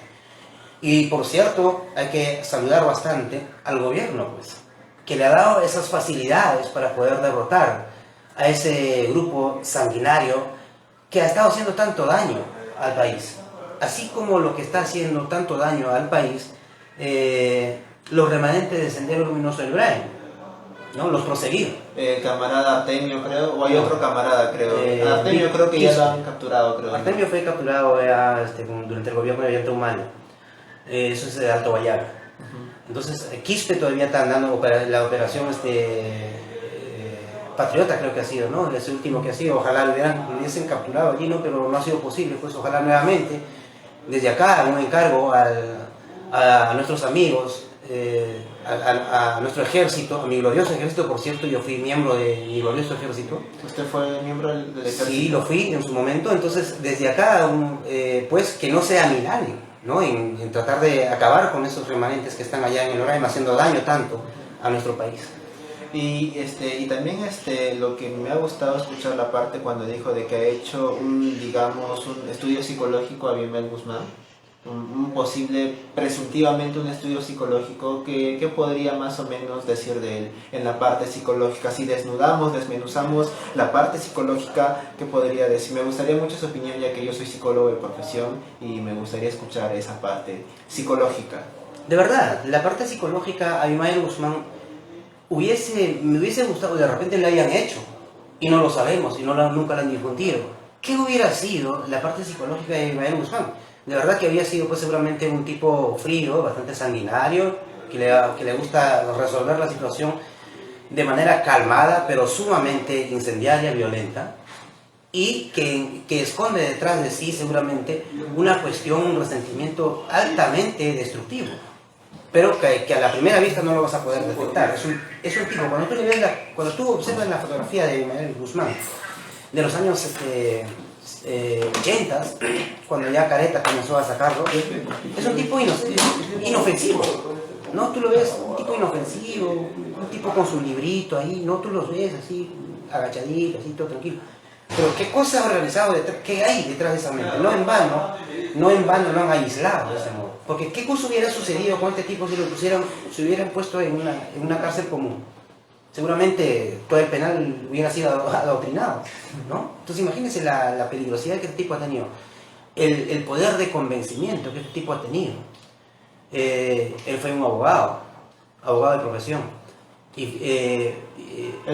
Y por cierto, hay que saludar bastante al gobierno, pues, que le ha dado esas facilidades para poder derrotar a ese grupo sanguinario que ha estado haciendo tanto daño al país. Así como lo que está haciendo tanto daño al país, los remanentes de Sendero Luminoso del Brain, ¿no? Los proseguidos. Camarada Artemio, creo, o hay otro camarada, creo. Artemio creo que ya lo han capturado, creo. Artemio fue capturado durante el gobierno de Ollanta Humala. Eso es de Alto Guayaga. Entonces, Quispe todavía está andando la operación Patriota, creo que ha sido, ¿no? Es el último que ha sido. Ojalá lo hubiesen capturado allí, ¿no? Pero no ha sido posible, pues ojalá nuevamente. Desde acá, un encargo a nuestros amigos, a nuestro ejército, a mi glorioso ejército, por cierto, yo fui miembro de mi glorioso ejército. ¿Usted fue miembro del ejército? Sí, lo fui en su momento. Entonces, desde acá, pues que no sea milagro, ¿no? En tratar de acabar con esos remanentes que están allá en el Oraima haciendo daño tanto a nuestro país. Y también lo que me ha gustado escuchar la parte cuando dijo de que ha hecho un estudio psicológico a Abimael Guzmán, un posible, presuntivamente un estudio psicológico. ¿Qué podría más o menos decir de él en la parte psicológica? Si desmenuzamos la parte psicológica, ¿qué podría decir? Me gustaría mucho su opinión, ya que yo soy psicólogo de profesión y me gustaría escuchar esa parte psicológica. De verdad, la parte psicológica, Abimael Guzmán, me hubiese gustado que de repente lo hayan hecho y no lo sabemos y nunca lo han difundido. ¿Qué hubiera sido la parte psicológica de Abimael Guzmán? De verdad que había sido pues seguramente un tipo frío, bastante sanguinario, que le gusta resolver la situación de manera calmada, pero sumamente incendiaria, violenta, y que esconde detrás de sí seguramente una cuestión, un resentimiento altamente destructivo, pero que a la primera vista no lo vas a poder detectar. Es un tipo, cuando tú observas la fotografía de Abimael Guzmán de los años 80, cuando ya Careta comenzó a sacarlo, es un tipo inofensivo, ¿no? Tú lo ves, un tipo inofensivo, un tipo con su librito ahí, ¿no? Tú los ves así, agachadito, así, todo tranquilo. Pero ¿qué cosa ha realizado detrás? ¿Qué hay detrás de esa mente? No en vano lo han aislado de ese modo. Porque ¿qué cosa hubiera sucedido con este tipo si se hubieran puesto en una cárcel común? Seguramente todo el penal hubiera sido adoctrinado, ¿no? Entonces imagínense la peligrosidad que este tipo ha tenido, el poder de convencimiento que este tipo ha tenido. Él fue un abogado de profesión. Él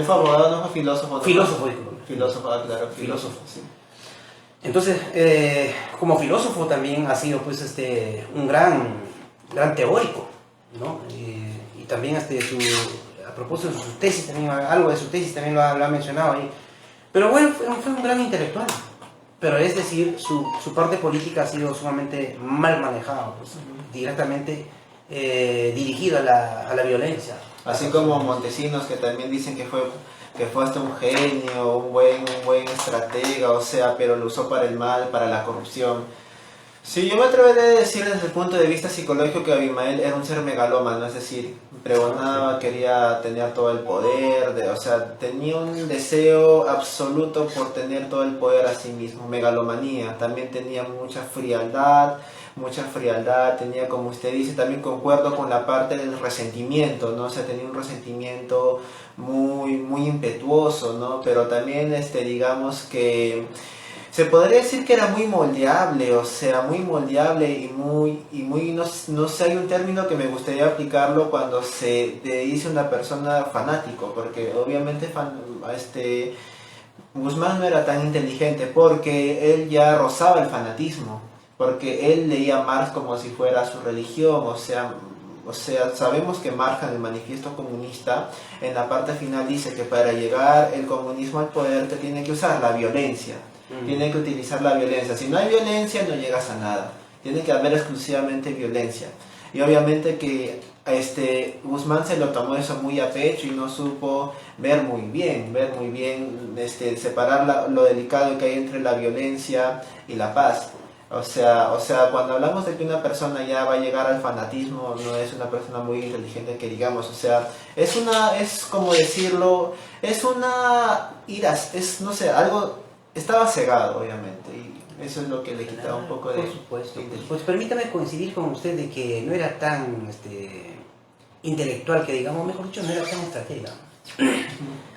fue abogado, no fue filósofo. Filósofo, claro, filósofo, sí. Entonces, como filósofo también ha sido pues un gran teórico, ¿no? Y también a propósito de sus tesis, también, algo de su tesis también lo ha mencionado ahí. Pero bueno, fue un gran intelectual. Pero es decir, su parte política ha sido sumamente mal manejada, pues, directamente dirigido a la violencia. Así como Montesinos, que también dicen que fue hasta un genio, un buen estratega, o sea, pero lo usó para el mal, para la corrupción. Sí, yo me atrevería a decir desde el punto de vista psicológico que Abimael era un ser megalómano, es decir, pregonaba, quería tener todo el poder, o sea, tenía un deseo absoluto por tener todo el poder a sí mismo, megalomanía. También tenía mucha frialdad, tenía, como usted dice, también concuerdo con la parte del resentimiento, ¿no? O sea, tenía un resentimiento muy impetuoso, ¿no? Pero también, digamos que se podría decir que era muy moldeable, o sea, muy moldeable y muy no sé, hay un término que me gustaría aplicarlo cuando se le dice una persona fanático, porque obviamente Guzmán no era tan inteligente porque él ya rozaba el fanatismo. porque él leía a Marx como si fuera su religión, o sea, sabemos que Marx en el Manifiesto Comunista, en la parte final dice que para llegar el comunismo al poder te tiene que usar la violencia, tiene que utilizar la violencia. Si no hay violencia no llegas a nada, tiene que haber exclusivamente violencia. Y obviamente que Guzmán se lo tomó eso muy a pecho y no supo ver muy bien, separar lo delicado que hay entre la violencia y la paz. O sea, cuando hablamos de que una persona ya va a llegar al fanatismo, no es una persona muy inteligente que digamos, o sea, es como decirlo, es una ira, no sé, algo, estaba cegado obviamente, y eso es lo que le quitaba un poco de... Por supuesto. Pues permítame coincidir con usted de que no era tan intelectual, que digamos, mejor dicho, no era tan estratega.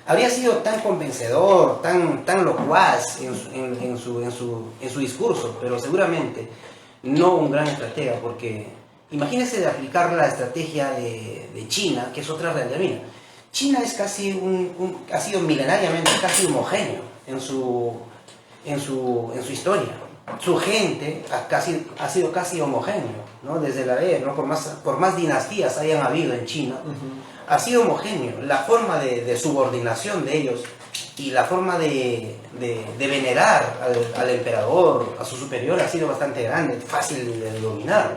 Habría sido tan convencedor, tan locuaz en su discurso, pero seguramente no un gran estratega, porque imagínese de aplicar la estrategia de China, que es otra realidad. Mira, China es casi ha sido milenariamente casi homogéneo en su historia. Su gente ha sido casi homogéneo, ¿no? Desde la era, ¿no? Por más dinastías hayan habido en China, ha sido homogéneo. La forma de subordinación de ellos y la forma de venerar al emperador, a su superior, ha sido bastante grande, fácil de dominar.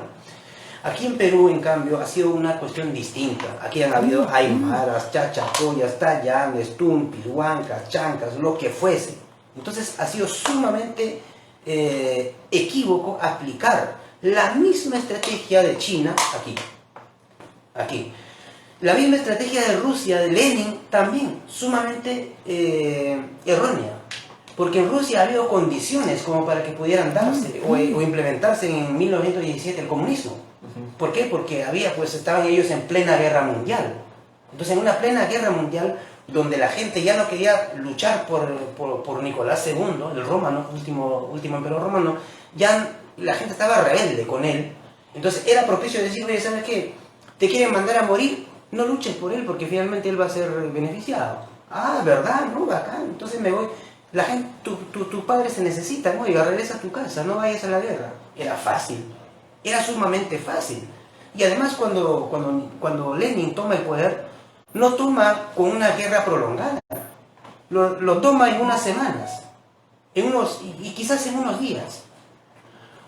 Aquí en Perú, en cambio, ha sido una cuestión distinta. Aquí han habido aymaras, chachapoyas, tallanes, tumpis, huancas, chancas, lo que fuese. Entonces ha sido sumamente equívoco aplicar la misma estrategia de China aquí. La misma estrategia de Rusia, de Lenin, también sumamente errónea. Porque en Rusia ha habido condiciones como para que pudieran darse o implementarse en 1917 el comunismo. ¿Por qué? Porque estaban ellos en plena guerra mundial. Entonces, en una plena guerra mundial, donde la gente ya no quería luchar por Nicolás II, el romano, último emperador romano, ya la gente estaba rebelde con él. Entonces era propicio decir, oye, ¿sabes qué? ¿Te quieren mandar a morir? No luches por él, porque finalmente él va a ser beneficiado. Ah, ¿verdad? No, bacán. Entonces me voy. La gente, tu padre se necesita, ¿no? Oiga, regresa a tu casa, no vayas a la guerra. Era fácil. Era sumamente fácil. Y además cuando Lenin toma el poder, no toma con una guerra prolongada, lo toma en unas semanas, y quizás en unos días,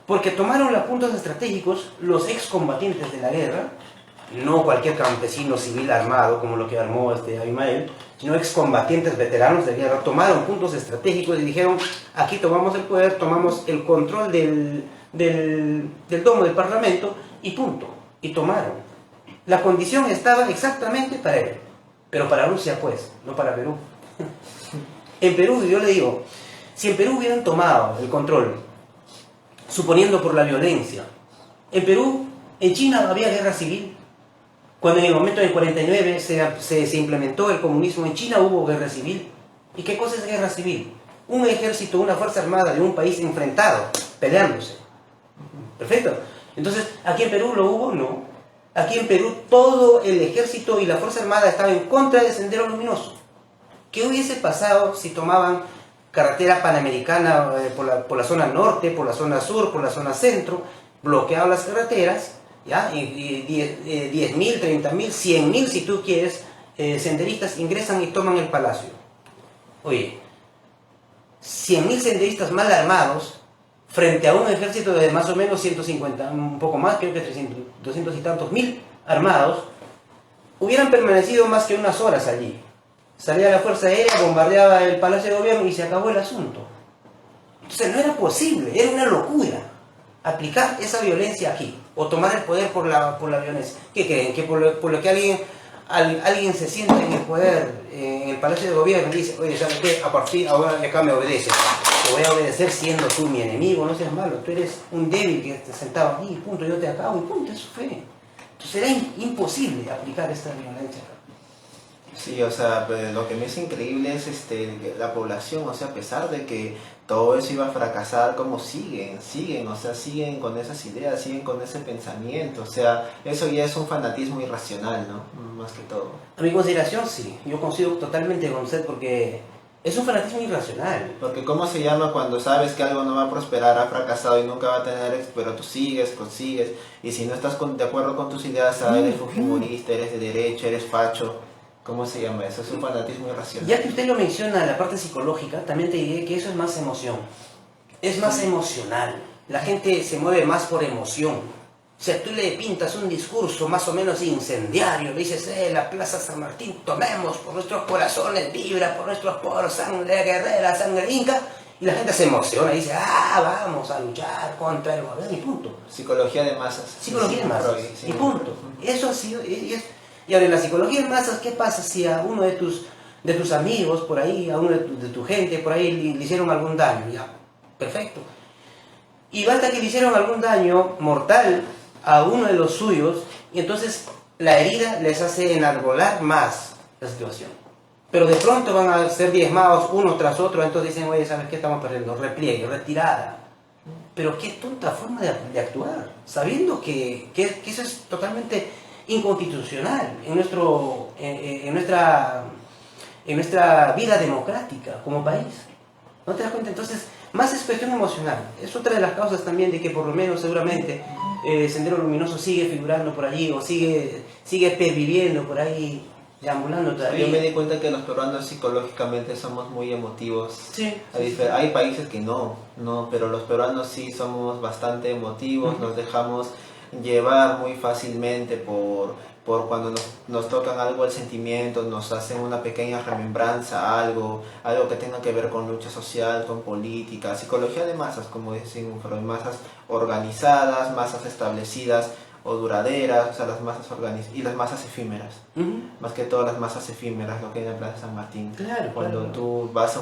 porque tomaron los puntos estratégicos los excombatientes de la guerra, no cualquier campesino civil armado como lo que armó Abimael, sino excombatientes veteranos de guerra, tomaron puntos estratégicos y dijeron, aquí tomamos el poder, tomamos el control del domo del parlamento y punto, y tomaron. La condición estaba exactamente para él, pero para Rusia pues, no para Perú. En Perú, yo le digo, si en Perú hubieran tomado el control, suponiendo por la violencia, en China había guerra civil. Cuando en el momento del 49 se implementó el comunismo en China, hubo guerra civil. ¿Y qué cosa es guerra civil? Un ejército, una fuerza armada de un país enfrentado, peleándose. Perfecto. Entonces, ¿aquí en Perú lo hubo? No. Aquí en Perú todo el ejército y la Fuerza Armada estaban en contra del Sendero Luminoso. ¿Qué hubiese pasado si tomaban carretera panamericana por la zona norte, por la zona sur, por la zona centro, bloqueaban las carreteras, ¿ya? Y 10.000, 30.000, 100.000 si tú quieres, senderistas ingresan y toman el palacio? Oye, 100.000 senderistas mal armados frente a un ejército de más o menos 150, un poco más, creo que 300, 200 y tantos mil armados, hubieran permanecido más que unas horas allí. Salía la Fuerza Aérea, bombardeaba el Palacio de Gobierno y se acabó el asunto. Entonces no era posible, era una locura aplicar esa violencia aquí, o tomar el poder por la violencia. ¿Qué creen? Que por lo que alguien se sienta en el poder, en el Palacio de Gobierno, y dice, oye, ¿sabes qué? A partir ahora acá me obedeces. Te voy a obedecer siendo tú mi enemigo, no seas malo, tú eres un débil que te sentado aquí, punto, yo te acabo, y punto, eso fue. Entonces era imposible aplicar esta violencia. Sí, o sea, lo que me es increíble es la población, o sea, a pesar de que todo eso iba a fracasar, como siguen, o sea, siguen con esas ideas, siguen con ese pensamiento, o sea, eso ya es un fanatismo irracional, ¿no? Más que todo. A mi consideración, sí, yo coincido totalmente con usted porque Es un fanatismo irracional. Porque ¿cómo se llama cuando sabes que algo no va a prosperar, ha fracasado y nunca va a tener éxito, pero tú sigues, consigues, y si no estás de acuerdo con tus ideas, eres fujimorista, eres de derecha, eres facho? ¿Cómo se llama eso? Es un fanatismo irracional. Ya que usted lo menciona, la parte psicológica, también te diré que eso es más emoción. Es más emocional. La gente se mueve más por emoción. O sea, tú le pintas un discurso más o menos incendiario, le dices, la Plaza San Martín, tomemos por nuestros corazones, vibra por nuestros poros, sangre guerrera, sangre inca, y la gente se emociona y dice, vamos a luchar contra el gobierno, y punto. Psicología de masas. Psicología de masas, Freud, sí. y punto. Eso ha sido, y ahora en la psicología de masas, ¿qué pasa si a uno de tus amigos por ahí, a uno de tu gente por ahí le hicieron algún daño? Ya, perfecto. Y basta que le hicieron algún daño mortal a uno de los suyos, y entonces la herida les hace enarbolar más la situación. Pero de pronto van a ser diezmados uno tras otro, entonces dicen, oye, ¿sabes qué estamos perdiendo? Repliegue, retirada. Pero qué tonta forma de actuar, sabiendo que eso es totalmente inconstitucional en nuestra vida democrática como país. ¿No te das cuenta? Entonces, más es cuestión emocional. Es otra de las causas también de que por lo menos seguramente Sendero Luminoso sigue figurando por allí o sigue perviviendo por ahí, deambulando todavía. Yo me di cuenta que los peruanos psicológicamente somos muy emotivos. Sí. Hay países que no, pero los peruanos sí somos bastante emotivos, nos dejamos llevar muy fácilmente por cuando nos tocan algo el sentimiento, nos hacen una pequeña remembranza, algo que tenga que ver con lucha social, con política, psicología de masas, como decimos, pero masas organizadas, masas establecidas o duraderas, o sea, las masas y las masas efímeras, más que todo las masas efímeras, lo que hay en la Plaza San Martín. Claro, cuando claro. tú vas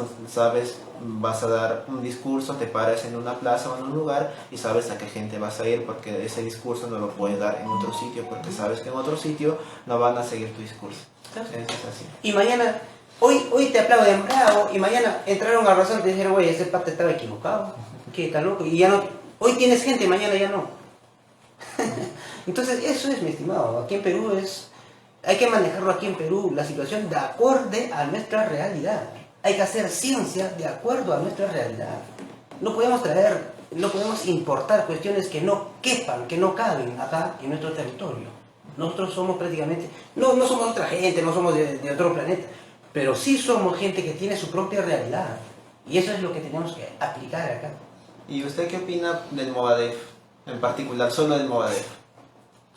a dar un discurso, te paras en una plaza o en un lugar y sabes a qué gente vas a ir, porque ese discurso no lo puedes dar en otro sitio, porque sabes que en otro sitio no van a seguir tu discurso. Claro. Es así. Y mañana, hoy te aplauden bravo, y mañana entraron a razón y te dijeron, oye, ese parte estaba equivocado, que está loco, y ya no, hoy tienes gente, mañana ya no. Entonces eso es, mi estimado, aquí en Perú hay que manejarlo aquí en Perú, la situación de acuerdo a nuestra realidad. Hay que hacer ciencia de acuerdo a nuestra realidad. No podemos importar cuestiones que no quepan, que no caben acá en nuestro territorio. Nosotros somos prácticamente, no somos otra gente, no somos de otro planeta, pero sí somos gente que tiene su propia realidad. Y eso es lo que tenemos que aplicar acá. ¿Y usted qué opina del Movadef? En particular, solo del Movadef.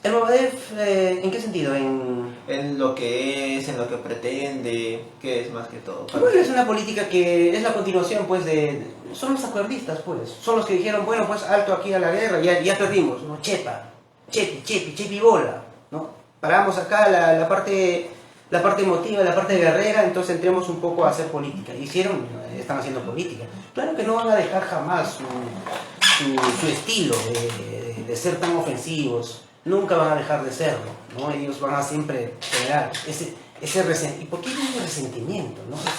¿El Movadef en qué sentido? En lo que es, en lo que pretende, ¿qué es más que todo? Bueno, es una política que es la continuación, pues, son los acuerdistas, pues. Son los que dijeron, bueno, pues, alto aquí a la guerra, ya perdimos, ¿no? Chepi, bola, ¿no? Paramos acá la parte emotiva, la parte guerrera, entonces entremos un poco a hacer política. Están haciendo política. Claro que no van a dejar jamás su estilo de ser tan ofensivos. Nunca van a dejar de serlo, ¿no? Ellos van a siempre generar ese resentimiento. ¿Y por qué hay resentimiento? ¿No? Esa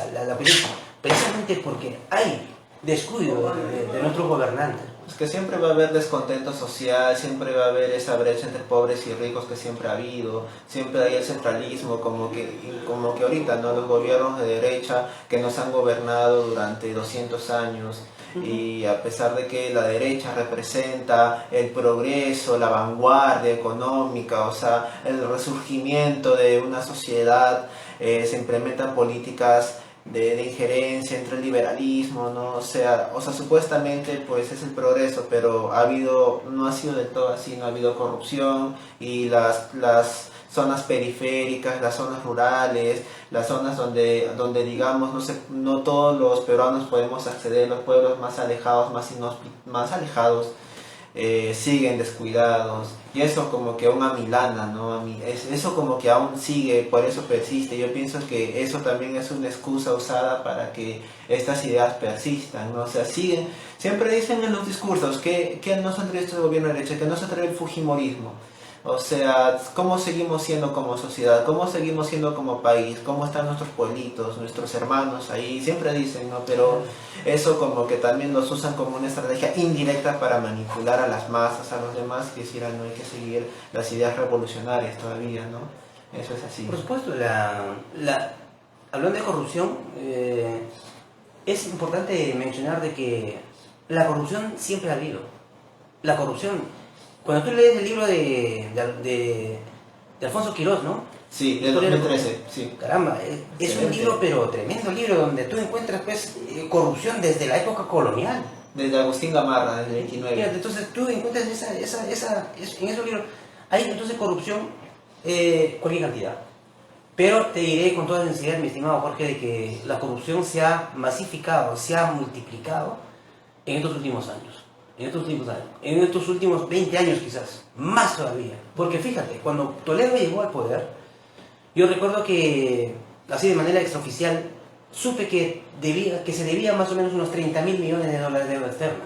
es la película. Precisamente porque hay descuido de nuestros gobernantes. Es que siempre va a haber descontento social, siempre va a haber esa brecha entre pobres y ricos que siempre ha habido, siempre hay el centralismo, como que ahorita, ¿no? Los gobiernos de derecha que nos han gobernado durante 200 años, y a pesar de que la derecha representa el progreso, la vanguardia económica, o sea, el resurgimiento de una sociedad, se implementan políticas de injerencia entre el liberalismo, ¿no? O sea, supuestamente pues es el progreso, pero no ha sido del todo así, no ha habido corrupción, y las zonas periféricas, las zonas rurales, las zonas donde digamos no todos los peruanos podemos acceder, los pueblos más alejados, más alejados, siguen descuidados, y eso como que aún amilana, ¿no? Eso como que aún sigue, por eso persiste. Yo pienso que eso también es una excusa usada para que estas ideas persistan, ¿no? O sea, siempre dicen en los discursos que no se atreve este gobierno de derecha, que no se atreve el fujimorismo. O sea, ¿cómo seguimos siendo como sociedad? ¿Cómo seguimos siendo como país? ¿Cómo están nuestros pueblitos, nuestros hermanos ahí? Siempre dicen, ¿no? Pero eso como que también los usan como una estrategia indirecta para manipular a las masas, a los demás, que decían, no hay que seguir las ideas revolucionarias todavía, ¿no? Eso es así. Por supuesto, hablando de corrupción, es importante mencionar de que la corrupción siempre ha habido. La corrupción, cuando tú lees el libro de Alfonso Quirós, ¿no? Sí, del 2013, sí. Caramba, es un libro, pero tremendo libro, donde tú encuentras pues corrupción desde la época colonial. Desde Agustín Gamarra, del 29. Fíjate, entonces tú encuentras en esos libros, hay entonces corrupción, cualquier cantidad. Pero te diré con toda sinceridad, mi estimado Jorge, de que la corrupción se ha masificado, se ha multiplicado en estos últimos años. En estos últimos 20 años quizás, más todavía. Porque fíjate, cuando Toledo llegó al poder, yo recuerdo que, así de manera extraoficial, supe que se debía más o menos unos 30.000 millones de dólares de deuda externa.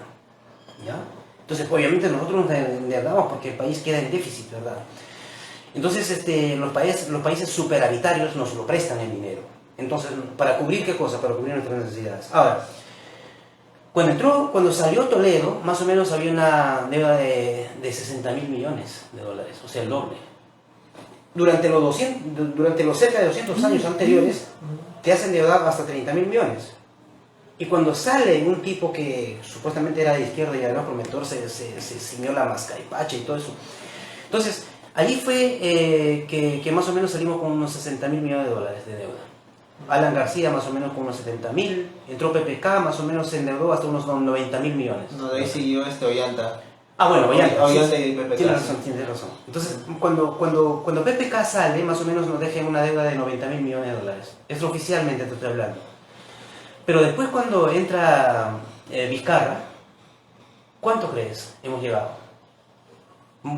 ¿Ya? Entonces, obviamente nosotros nos endeudamos porque el país queda en déficit, ¿verdad? Entonces, los países superavitarios nos lo prestan el dinero. Entonces, ¿para cubrir qué cosa? Para cubrir nuestras necesidades. Ahora, cuando salió Toledo, más o menos había una deuda de 60.000 millones de dólares, o sea, el doble. Durante los cerca de 200 años anteriores, te hacen endeudar hasta 30.000 millones. Y cuando sale un tipo que supuestamente era de izquierda y era promotor, se ciñó la mascaripacha y todo eso. Entonces, allí fue que más o menos salimos con unos 60.000 millones de dólares de deuda. Alan García más o menos con unos 70.000, entró PPK, más o menos se endeudó hasta unos 90.000 millones. No, de ahí siguió Ollanta. Ah, bueno, Ollanta. Ollanta y PPK. Tienes razón. Entonces, cuando PPK sale, más o menos nos deja una deuda de 90.000 millones de dólares. Extraoficialmente te estoy hablando. Pero después cuando entra Vizcarra, ¿cuánto crees hemos llegado?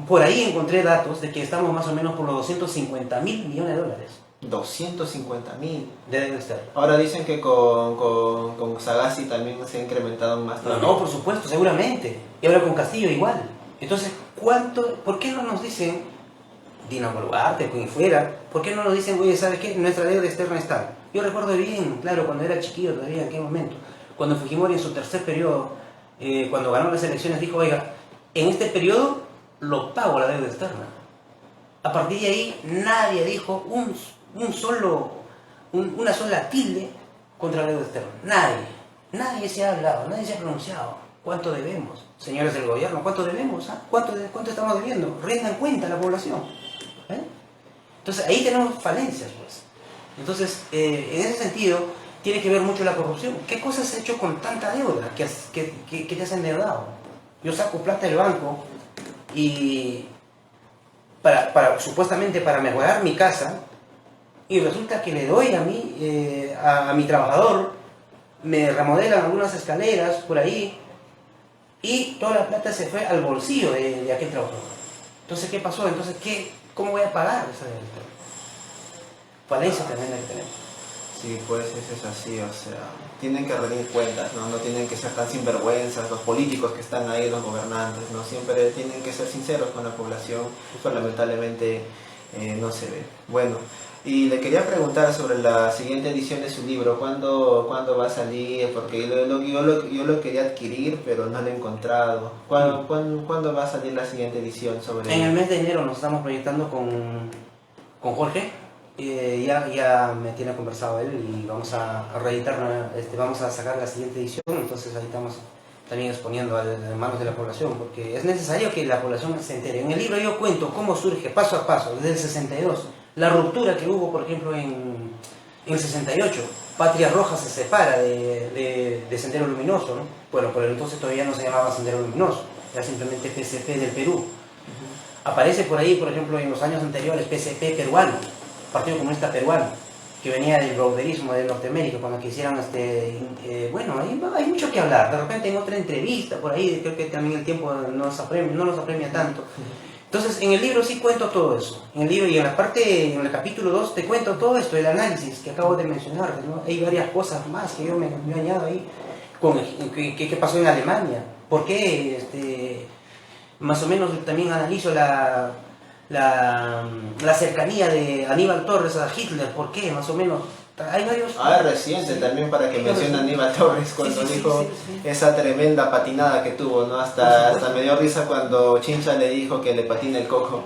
Por ahí encontré datos de que estamos más o menos por los 250.000 millones de dólares. 250.000 de deuda externa. Ahora dicen que con Sagasti también se ha incrementado más. No, por supuesto, seguramente. Y ahora con Castillo igual. Entonces, ¿por qué no nos dicen, Dina Boluarte, quien fuera, por qué no nos dicen, oye, ¿sabes qué? Nuestra deuda externa está? Yo recuerdo bien, claro, cuando era chiquillo todavía, en aquel momento, cuando Fujimori en su tercer periodo, cuando ganó las elecciones, dijo, oiga, en este periodo lo pago la deuda externa. A partir de ahí, nadie dijo una sola tilde contra la deuda externa. Nadie se ha hablado, nadie se ha pronunciado. ¿Cuánto debemos? Señores del gobierno, ¿cuánto debemos? ¿Cuánto estamos debiendo? Rindan cuenta a la población. Entonces ahí tenemos falencias, pues. Entonces, en ese sentido, tiene que ver mucho la corrupción. ¿Qué cosas se ha hecho con tanta deuda que te has endeudado? Yo saco plata del banco y supuestamente para mejorar mi casa, y resulta que le doy a mi trabajador, me remodelan algunas escaleras por ahí, y toda la plata se fue al bolsillo de aquel trabajador. Entonces, ¿qué pasó? Entonces, ¿cómo voy a pagar esa deuda? Falencia tremenda que tenemos. Sí, pues eso es así, o sea, tienen que rendir cuentas, ¿no? No tienen que ser tan sinvergüenzas los políticos que están ahí, los gobernantes, ¿no? Siempre tienen que ser sinceros con la población, eso lamentablemente no se ve. Bueno, y le quería preguntar sobre la siguiente edición de su libro, ¿cuándo va a salir? Porque yo lo quería adquirir, pero no lo he encontrado. ¿Cuándo va a salir la siguiente edición sobre En el mes de enero nos estamos proyectando con Jorge. Ya me tiene conversado él y vamos a reeditar, vamos a sacar la siguiente edición, entonces ahí estamos también exponiendo a manos de la población, porque es necesario que la población se entere. En el libro yo cuento cómo surge paso a paso, desde el 62, la ruptura que hubo, por ejemplo, en el 68. Patria Roja se separa de Sendero Luminoso, ¿no? Bueno, por entonces todavía no se llamaba Sendero Luminoso, era simplemente PCP del Perú. Aparece por ahí, por ejemplo, en los años anteriores, PCP peruano, Partido Comunista Peruano, que venía del browderismo de Norteamérica, cuando quisieran, bueno, hay mucho que hablar. De repente en otra entrevista, por ahí, creo que también el tiempo no nos apremia tanto. Entonces, en el libro sí cuento todo eso. En el libro y en el capítulo 2 te cuento todo esto, el análisis que acabo de mencionar, ¿no? Hay varias cosas más que yo me añado ahí, qué pasó en Alemania, por qué, más o menos también analizo la cercanía de Aníbal Torres a Hitler, ¿por qué? Más o menos. Hay varios... reciente también para que mencione a Aníbal Torres cuando dijo esa tremenda patinada que tuvo, ¿no? Hasta me dio risa cuando Chincha le dijo que le patina el coco.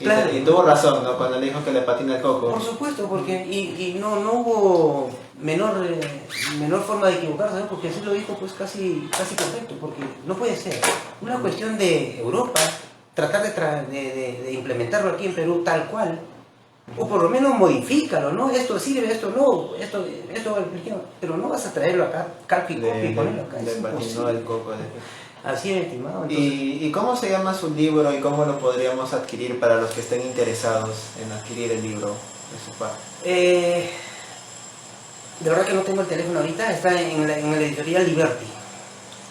Claro. Y tuvo razón, ¿no? Cuando le dijo que le patina el coco. Por supuesto, porque no hubo menor forma de equivocarse, ¿no? Porque así lo dijo pues casi perfecto, porque no puede ser. Una cuestión de Europa, tratar de implementarlo aquí en Perú tal cual, o por lo menos modifícalo, ¿no? Esto sirve, esto no, pero no vas a traerlo acá, calco y copia y ponerlo acá. Le Es patinó imposible. el coco. Así es, estimado. Entonces, ¿Y cómo se llama su libro y cómo lo podríamos adquirir para los que estén interesados en adquirir el libro de su padre? de verdad que no tengo el teléfono ahorita, está en la editorial Liberty.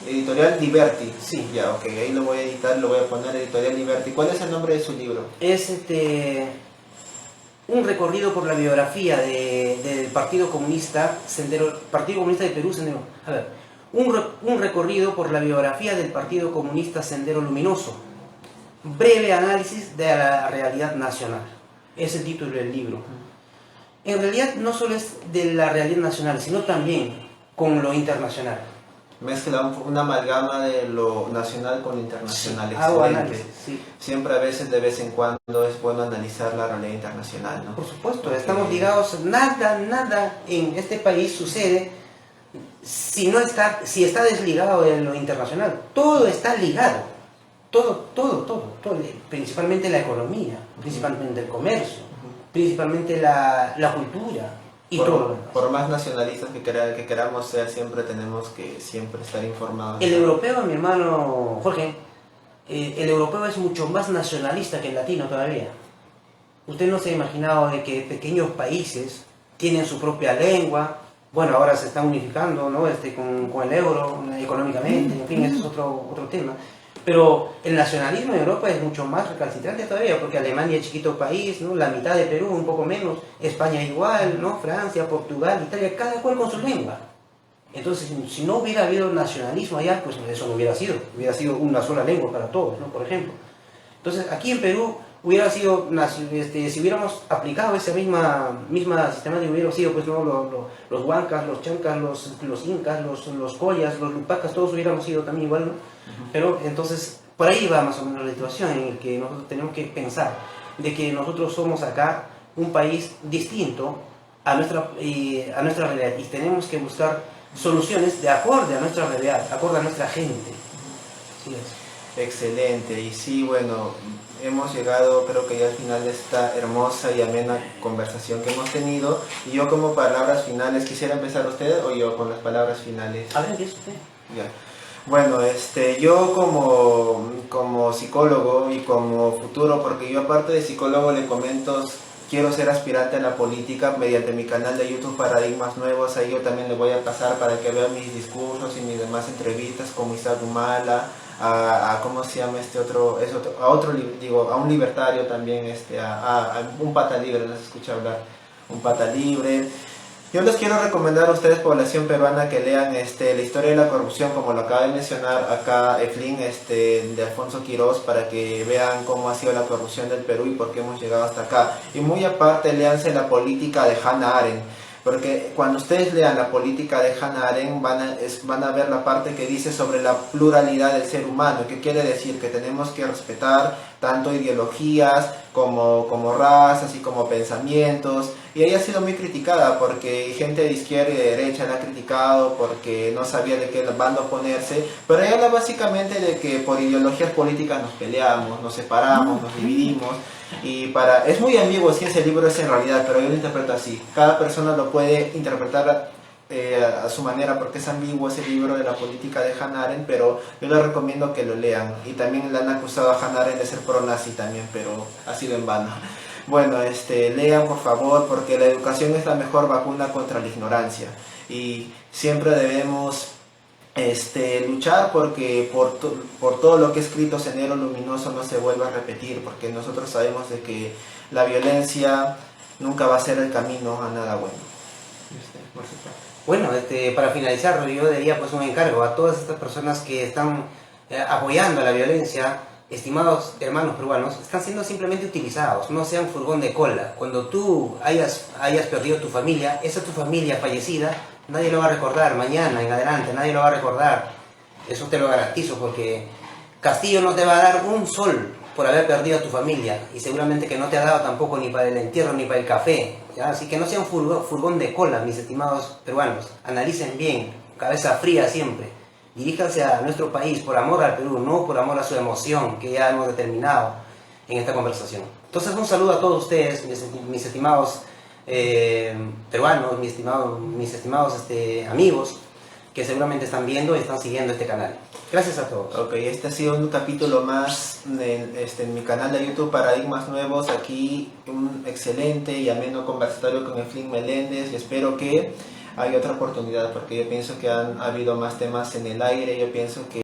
Editorial Liberty. Sí. Ya, ok, ahí lo voy a editar, lo voy a poner Editorial Liberty. ¿Cuál es el nombre de su libro? Es un recorrido por la biografía del Partido Comunista Partido Comunista de Perú, Sendero. A ver, un recorrido por la biografía del Partido Comunista Sendero Luminoso. Breve análisis de la realidad nacional. Es el título del libro. En realidad no solo es de la realidad nacional, sino también con lo internacional. Mezcla una amalgama de lo nacional con lo internacional. Sí, hago excelente. análisis, sí. Siempre a veces, de vez en cuando, es bueno analizar la realidad internacional, ¿no? Por supuesto, Porque estamos ligados, nada en este país sucede si está desligado de lo internacional. Todo está ligado, todo, principalmente la economía, principalmente el comercio, principalmente la cultura y todo lo demás. Por más nacionalistas que queramos ser, siempre tenemos que siempre estar informados. El europeo, mi hermano Jorge, el europeo es mucho más nacionalista que el latino todavía. Usted no se ha imaginado de que pequeños países tienen su propia lengua. Bueno, ahora se están unificando, ¿no? Con el euro, económicamente, en fin, ese es otro tema. Pero el nacionalismo en Europa es mucho más recalcitrante todavía, porque Alemania es chiquito país, ¿no? La mitad de Perú, un poco menos, España igual, ¿no? Francia, Portugal, Italia, cada cual con su lengua. Entonces, si no hubiera habido nacionalismo allá, pues eso no hubiera sido una sola lengua para todos, ¿no? Por ejemplo. Entonces, aquí en Perú hubiera sido, si hubiéramos aplicado esa misma sistemática, hubiera sido, pues, ¿no? Los huancas, los chancas, los incas, los collas, los lupacas, todos hubiéramos sido también igual, ¿no? Pero entonces, por ahí va más o menos la situación en el que nosotros tenemos que pensar de que nosotros somos acá un país distinto a nuestra realidad y tenemos que buscar soluciones de acorde a nuestra realidad, acorde a nuestra gente. Así es. Excelente, y sí, bueno, hemos llegado creo que ya al final de esta hermosa y amena conversación que hemos tenido, y yo como palabras finales, ¿quisiera empezar usted o yo con las palabras finales? A ver, ¿qué es usted? Ya. Bueno, yo como psicólogo y como futuro, porque yo aparte de psicólogo le comento, quiero ser aspirante a la política mediante mi canal de YouTube Paradigmas Nuevos. Ahí yo también le voy a pasar para que vean mis discursos y mis demás entrevistas con Isaac Humala, ¿cómo se llama a un libertario también, a un pata libre, no se escucha hablar, un pata libre. Yo les quiero recomendar a ustedes, población peruana, que lean la historia de la corrupción, como lo acaba de mencionar acá Eflin, de Alfonso Quirós, para que vean cómo ha sido la corrupción del Perú y por qué hemos llegado hasta acá. Y muy aparte, léanse la política de Hannah Arendt, porque cuando ustedes lean la política de Hannah Arendt van a ver la parte que dice sobre la pluralidad del ser humano, que quiere decir que tenemos que respetar tanto ideologías como razas y como pensamientos. Y ella ha sido muy criticada porque gente de izquierda y de derecha la ha criticado porque no sabía de qué bando ponerse, pero ella habla básicamente de que por ideologías políticas nos peleamos, nos separamos, nos dividimos. Es muy ambiguo si ese libro es en realidad, pero yo lo interpreto así. Cada persona lo puede interpretar a su manera, porque es ambiguo ese libro de la política de Hannah Arendt, pero yo les recomiendo que lo lean. Y también le han acusado a Hannah Arendt de ser pro-nazi también, pero ha sido en vano. Bueno, lean por favor, porque la educación es la mejor vacuna contra la ignorancia. Y siempre debemos luchar porque por todo lo que es escrito Sendero Luminoso no se vuelva a repetir, porque nosotros sabemos de que la violencia nunca va a ser el camino a nada bueno. Bueno, para finalizar, yo daría pues un encargo a todas estas personas que están apoyando la violencia. Estimados hermanos peruanos, están siendo simplemente utilizados, no sean furgón de cola. Cuando tú hayas perdido tu familia, esa tu familia fallecida, nadie lo va a recordar mañana en adelante, nadie lo va a recordar. Eso te lo garantizo, porque Castillo no te va a dar un sol por haber perdido a tu familia y seguramente que no te ha dado tampoco ni para el entierro ni para el café, ¿ya? Así que no sea un furgón de cola, mis estimados peruanos, analicen bien, cabeza fría siempre, diríjanse a nuestro país por amor al Perú, no por amor a su emoción que ya hemos determinado en esta conversación. Entonces un saludo a todos ustedes, mis estimados peruanos, mis estimados amigos que seguramente están viendo y están siguiendo este canal. Gracias a todos. Ok, este ha sido un capítulo más en mi canal de YouTube Paradigmas Nuevos. Aquí un excelente y ameno conversatorio con Eflin Meléndez y espero que haya otra oportunidad porque yo pienso que han habido más temas en el aire. Yo pienso que